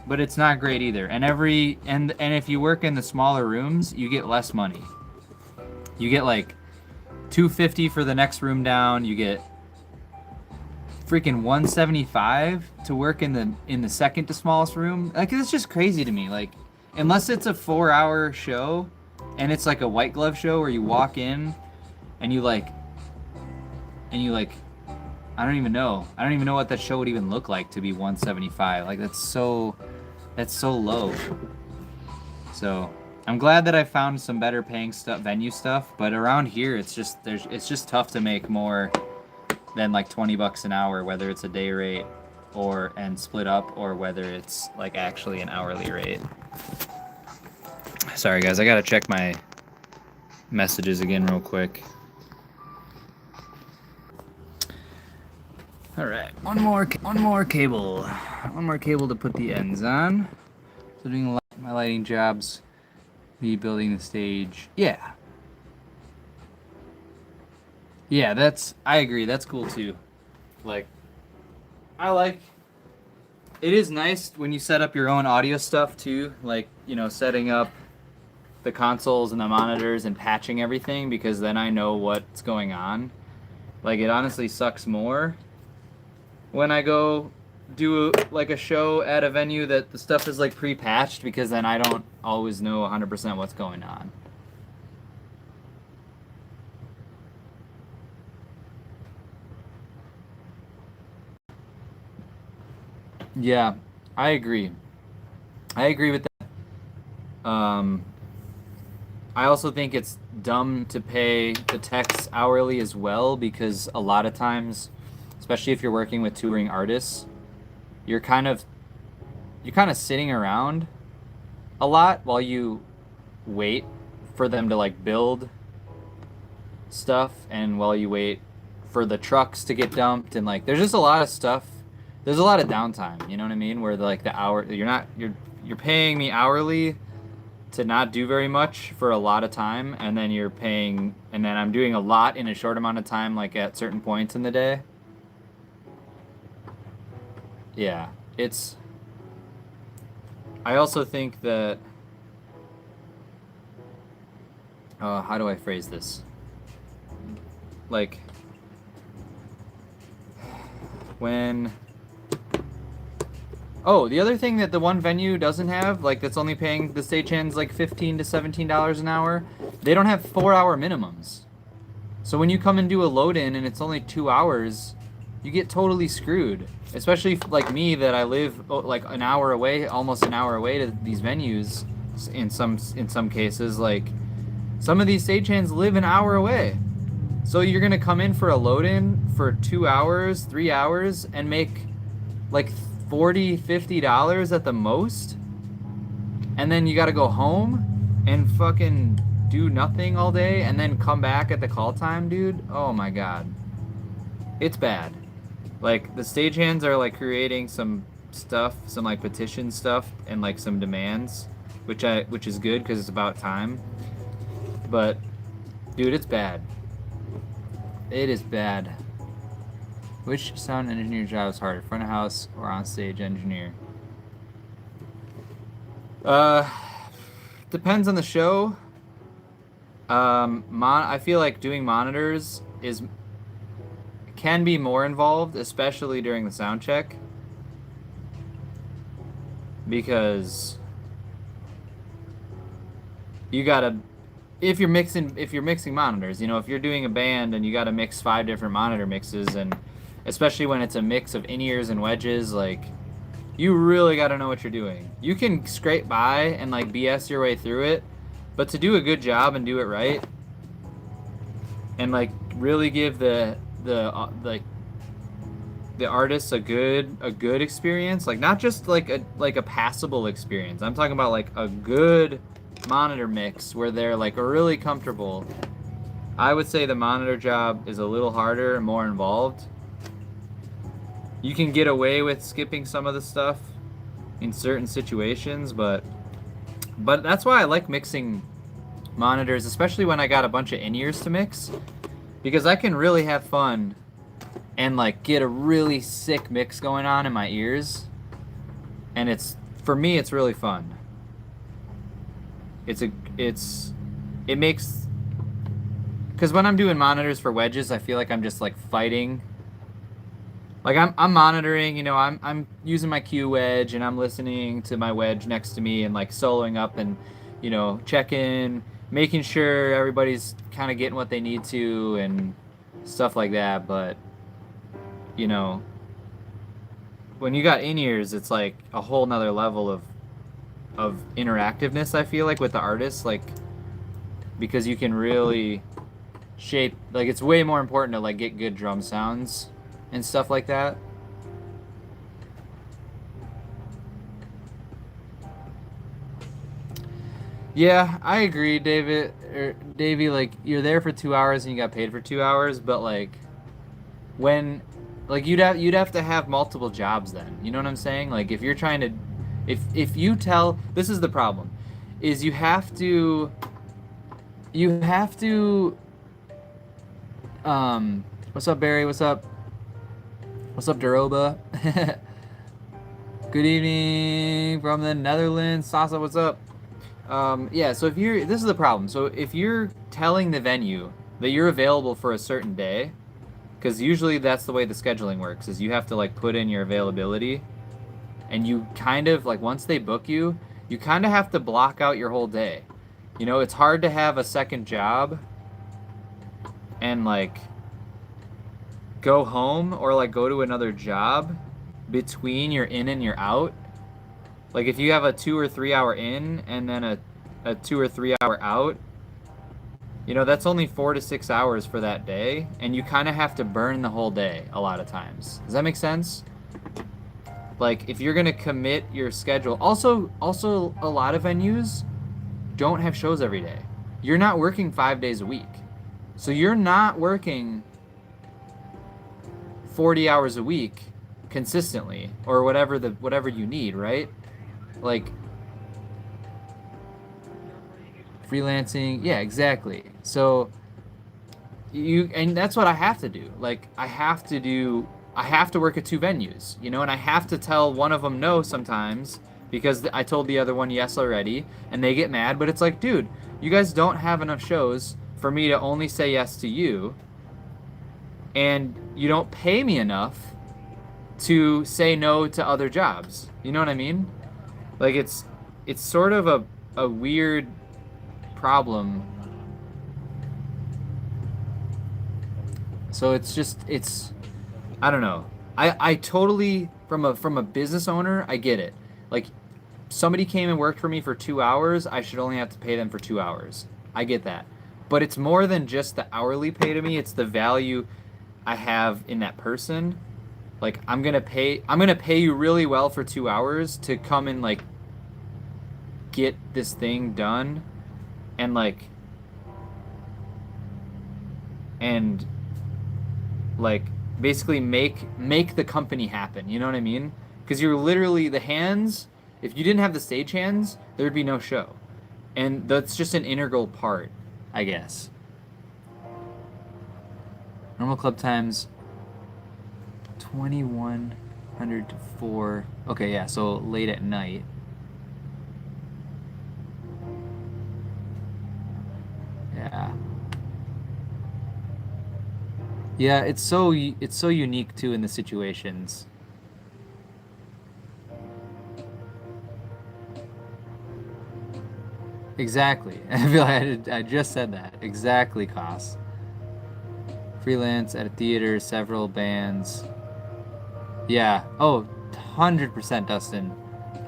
but it's not great either. And and if you work in the smaller rooms, you get less money. You get like $250 for the next room down. You get freaking $175 to work in the second to smallest room. Like it's just crazy to me. Like unless it's a 4-hour show and it's like a white glove show where you walk in and you like I don't even know what that show would even look like to be $175. Like that's so low. So I'm glad that I found some better paying venue stuff, but around here it's just tough to make more than like $20 an hour, whether it's a day rate and split up, or whether it's like actually an hourly rate. Sorry guys, I gotta check my messages again real quick. All right, one more cable to put the ends on. So doing my lighting jobs, me building the stage. Yeah, I agree. That's cool too. Like, it is nice when you set up your own audio stuff too. Like, setting up the consoles and the monitors and patching everything, because then I know what's going on. Like, it honestly sucks more when I go do like a show at a venue that the stuff is like pre-patched, because then I don't always know 100% what's going on. Yeah, I agree. I agree with that. I also think it's dumb to pay the techs hourly as well, because a lot of times, especially if you're working with touring artists, you're kind of sitting around a lot while you wait for them to like build stuff, and while you wait for the trucks to get dumped, and like there's just a lot of stuff there's a lot of downtime, you know what I mean? Where like the hour you're paying me hourly to not do very much for a lot of time, and then I'm doing a lot in a short amount of time, like at certain points in the day. Yeah, it's. I also think that. How do I phrase this? Like, when. Oh, the other thing that the one venue doesn't have, like that's only paying the stagehands like $15 to $17 an hour, they don't have 4-hour minimums. So when you come and do a load in and it's only 2 hours, you get totally screwed. Especially like me, that I live like an hour away, almost an hour away to these venues. In some cases, like some of these stagehands live an hour away. So you're gonna come in for a load in for 2 hours, 3 hours, and make like $40-50 at the most, and then you gotta go home and fucking do nothing all day and then come back at the call time, dude. Oh my god, it's bad. Like the stagehands are like creating some stuff, some like petition stuff and like some demands, which is good because it's about time. But dude, it's bad. It is bad. Which sound engineer job is harder, front of house or on stage engineer? Depends on the show. I feel like doing monitors can be more involved, especially during the sound check, because you gotta, if you're mixing monitors, you know, if you're doing a band and you gotta mix 5 different monitor mixes, and especially when it's a mix of in-ears and wedges, like, you really got to know what you're doing. You can scrape by and like BS your way through it, but to do a good job and do it right, and like really give the artists a good experience, like not just like a passable experience. I'm talking about like a good monitor mix where they're like really comfortable. I would say the monitor job is a little harder and more involved. You can get away with skipping some of the stuff in certain situations, but that's why I like mixing monitors, especially when I got a bunch of in-ears to mix, because I can really have fun and like get a really sick mix going on in my ears, and for me it's really fun. It makes, because when I'm doing monitors for wedges, I feel like I'm just like fighting. Like I'm monitoring, you know, I'm using my Q wedge and I'm listening to my wedge next to me and like soloing up and, you know, checking, making sure everybody's kind of getting what they need to and stuff like that. But, you know, when you got in-ears, it's like a whole nother level of interactiveness, I feel like, with the artists, like, because you can really shape, like, it's way more important to like get good drum sounds and stuff like that. Yeah, I agree, David. Davey, like, you're there for 2 hours and you got paid for 2 hours, but like, when, like, you'd have to have multiple jobs then. You know what I'm saying? Like, if you're trying to, if you tell, this is the problem, is you have to, what's up, Barry? What's up? What's up, Daroba? Good evening from the Netherlands. Sasa, what's up? Yeah, so this is the problem. So if you're telling the venue that you're available for a certain day, because usually that's the way the scheduling works, is you have to like put in your availability, and you kind of like, once they book you, you kind of have to block out your whole day. You know, it's hard to have a second job and like go home or like go to another job between your in and your out. Like if you have a 2 or 3 hour in and then a 2 or 3 hour out, you know, that's only 4 to 6 hours for that day, and you kind of have to burn the whole day a lot of times. Does that make sense? Like if you're gonna commit your schedule, also a lot of venues don't have shows every day. You're not working 5 days a week, so you're not working 40 hours a week consistently, or whatever you need, right? Like freelancing, yeah, exactly. So and that's what I have to do. Like I have to work at two venues, and I have to tell one of them no sometimes because I told the other one yes already, and they get mad. But it's like, dude, you guys don't have enough shows for me to only say yes to you, and you don't pay me enough to say no to other jobs. You know what I mean? Like it's sort of a weird problem. So it's I don't know. I totally from a business owner, I get it. Like somebody came and worked for me for 2 hours, I should only have to pay them for 2 hours. I get that. But it's more than just the hourly pay to me, it's the value I have in that person. Like I'm gonna pay you really well for 2 hours to come and like get this thing done and and like basically make the company happen. You know what I mean? Because you're literally the hands. If you didn't have the stage hands, there'd be no show, and that's just an integral part, I guess. Normal club times 2100 to 4. Okay, yeah, so late at night. Yeah. Yeah, it's so unique too in the situations. Exactly. I feel like I just said that. Exactly, costs. Freelance at a theater, several bands. Yeah. Oh, 100% Dustin.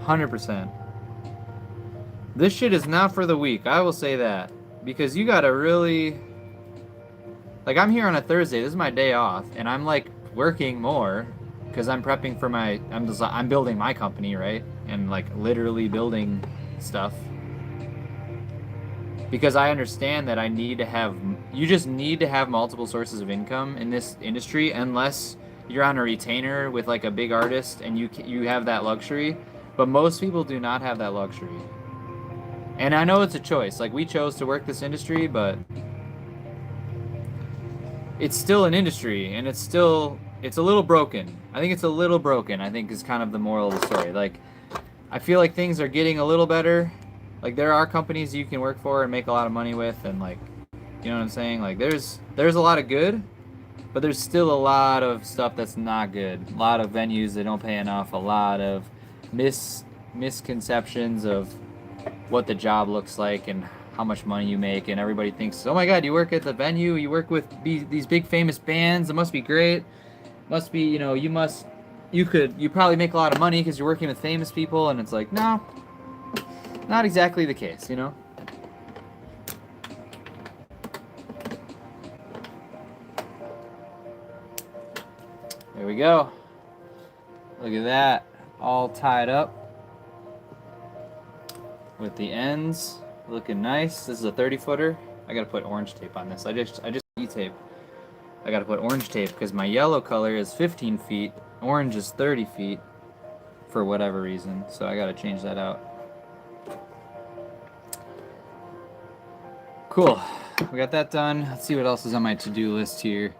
100%. This shit is not for the weak. I will say that. Because you gotta really. Like, I'm here on a Thursday. This is my day off. And I'm, like, working more. Because I'm prepping for my. I'm building my company, right? And, like, literally building stuff. Because I understand that you just need to have multiple sources of income in this industry unless you're on a retainer with like a big artist and you have that luxury, but most people do not have that luxury. And I know it's a choice. Like we chose to work this industry, but it's still an industry and it's a little broken. I think it's a little broken. I think is kind of the moral of the story. Like I feel like things are getting a little better. Like there are companies you can work for and make a lot of money with, and like, you know what I'm saying? Like there's a lot of good, but there's still a lot of stuff that's not good. A lot of venues that don't pay enough. A lot of misconceptions of what the job looks like and how much money you make, and everybody thinks, oh my God, you work at the venue, you work with these big famous bands, it must be great. Must be, you probably make a lot of money because you're working with famous people, and it's like, no, not exactly the case. There we go. Look at that. All tied up with the ends looking nice. This is a 30-footer. I gotta put orange tape on this. I just E-tape. I gotta put orange tape because my yellow color is 15 feet. Orange is 30 feet for whatever reason. So I gotta change that out. Cool. We got that done. Let's see what else is on my to-do list here.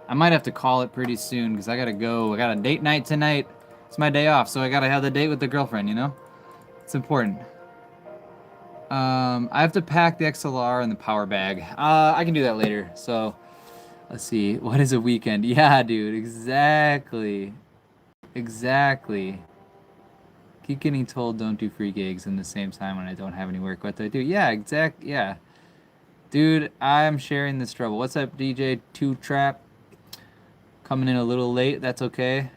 I might have to call it pretty soon because I gotta go. I got a date night tonight. It's my day off, so I gotta have the date with the girlfriend, It's important. I have to pack the XLR and the power bag. I can do that later. So, let's see. What is a weekend? Yeah, dude. Exactly. Exactly. Keep getting told don't do free gigs in the same time when I don't have any work. What do I do? Yeah, yeah. Dude, I'm sharing this trouble. What's up, DJ 2 Trap? Coming in a little late. That's okay.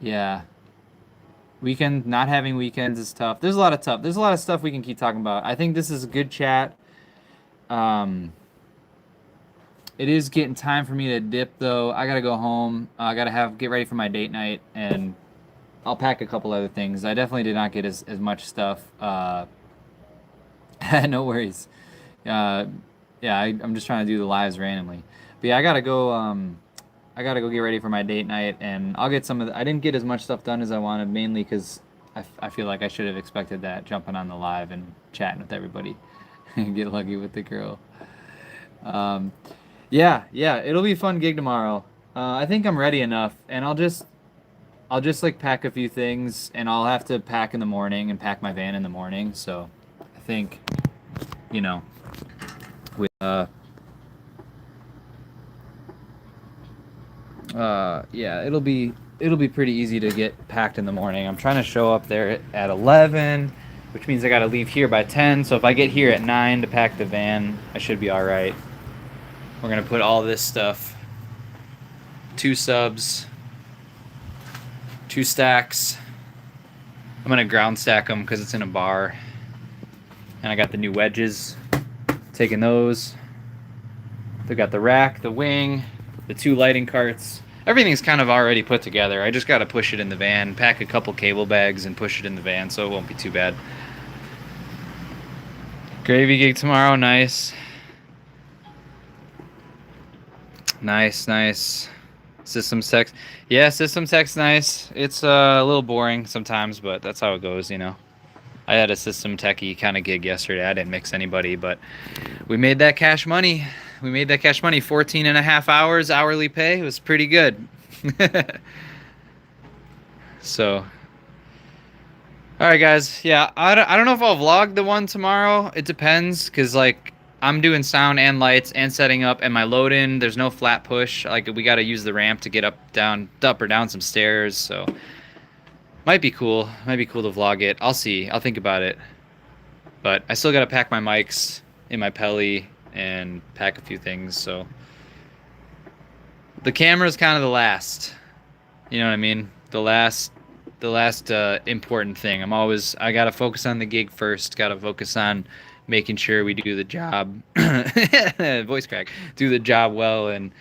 Yeah. Not having weekends is tough. There's a lot of stuff we can keep talking about. I think this is a good chat. It is getting time for me to dip though. I gotta go home. I gotta get ready for my date night, and I'll pack a couple other things. I definitely did not get as much stuff. No worries. Yeah, I'm just trying to do the lives randomly. But yeah, I gotta go. I gotta go get ready for my date night, and I'll get some of the, I didn't get as much stuff done as I wanted, mainly because I feel like I should have expected that, jumping on the live and chatting with everybody and get lucky with the girl. Um, yeah, it'll be a fun gig tomorrow. I think I'm ready enough, and I'll just like pack a few things, and I'll have to pack in the morning and pack my van in the morning. So I think, you know, with yeah, it'll be pretty easy to get packed in the morning. I'm trying to show up there at 11, which means I got to leave here by 10. So if I get here at 9 to pack the van, I should be all right. We're gonna put all this stuff, 2 subs, 2 stacks. I'm gonna ground stack them because it's in a bar, and I got the new wedges. Taking those. They got the rack, the wing, the 2 lighting carts. Everything's kind of already put together. I just got to push it in the van, pack a couple cable bags, and push it in the van, so it won't be too bad. Gravy gig tomorrow, nice. Nice. Systems tech's, yeah, systems tech's nice. It's a little boring sometimes, but that's how it goes, you know. I had a system techie kind of gig yesterday. I didn't mix anybody, but we made that cash money. 14 and a half hours hourly pay. It was pretty good. So, all right, guys. Yeah, I don't know if I'll vlog the one tomorrow. It depends, because like I'm doing sound and lights and setting up, and my load in, there's no flat push. Like we got to use the ramp to get up or down some stairs. So might be cool. Might be cool to vlog it. I'll see. I'll think about it. But I still got to pack my mics in my Pelly and pack a few things, so the camera's kind of the last, you know what I mean, the last important thing. I gotta focus on the gig first, gotta focus on making sure we do the job voice crack, do the job well. And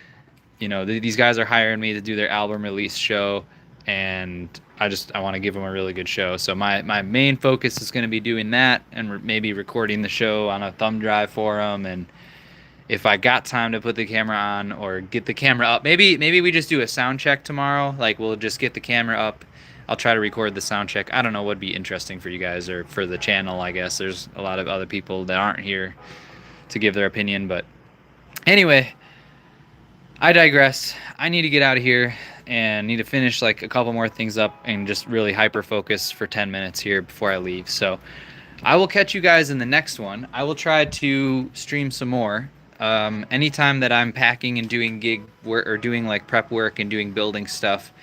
you know, these guys are hiring me to do their album release show, and I want to give them a really good show. So my main focus is going to be doing that, and maybe recording the show on a thumb drive for them. And if I got time to put the camera on or get the camera up, maybe we just do a sound check tomorrow. Like we'll just get the camera up. I'll try to record the sound check. I don't know what would be interesting for you guys or for the channel. I guess there's a lot of other people that aren't here to give their opinion, but anyway, I digress. I need to get out of here and need to finish like a couple more things up and just really hyper focus for 10 minutes here before I leave. So I will catch you guys in the next one. I will try to stream some more. Anytime that I'm packing and doing gig work or doing like prep work and doing building stuff,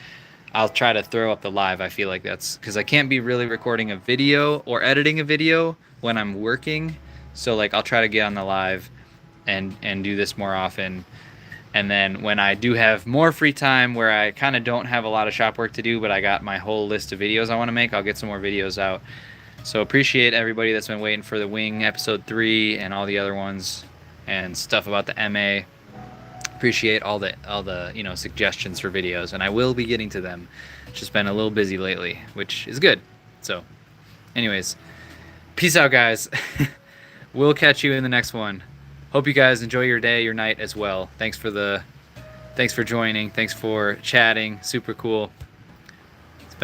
I'll try to throw up the live. I feel like that's because I can't be really recording a video or editing a video when I'm working. So like I'll try to get on the live and do this more often. And then when I do have more free time where I kind of don't have a lot of shop work to do, but I got my whole list of videos I want to make, I'll get some more videos out. So appreciate everybody that's been waiting for the Wing episode 3 and all the other ones and stuff about the MA. Appreciate all the you know, suggestions for videos, and I will be getting to them. Just been a little busy lately, which is good. So anyways, peace out, guys. We'll catch you in the next one. Hope you guys enjoy your day, your night as well. Thanks for joining. Thanks for chatting. Super cool. It's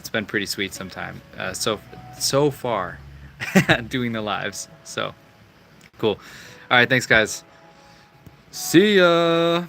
been pretty sweet sometime. So far doing the lives. So cool. All right, thanks guys. See ya.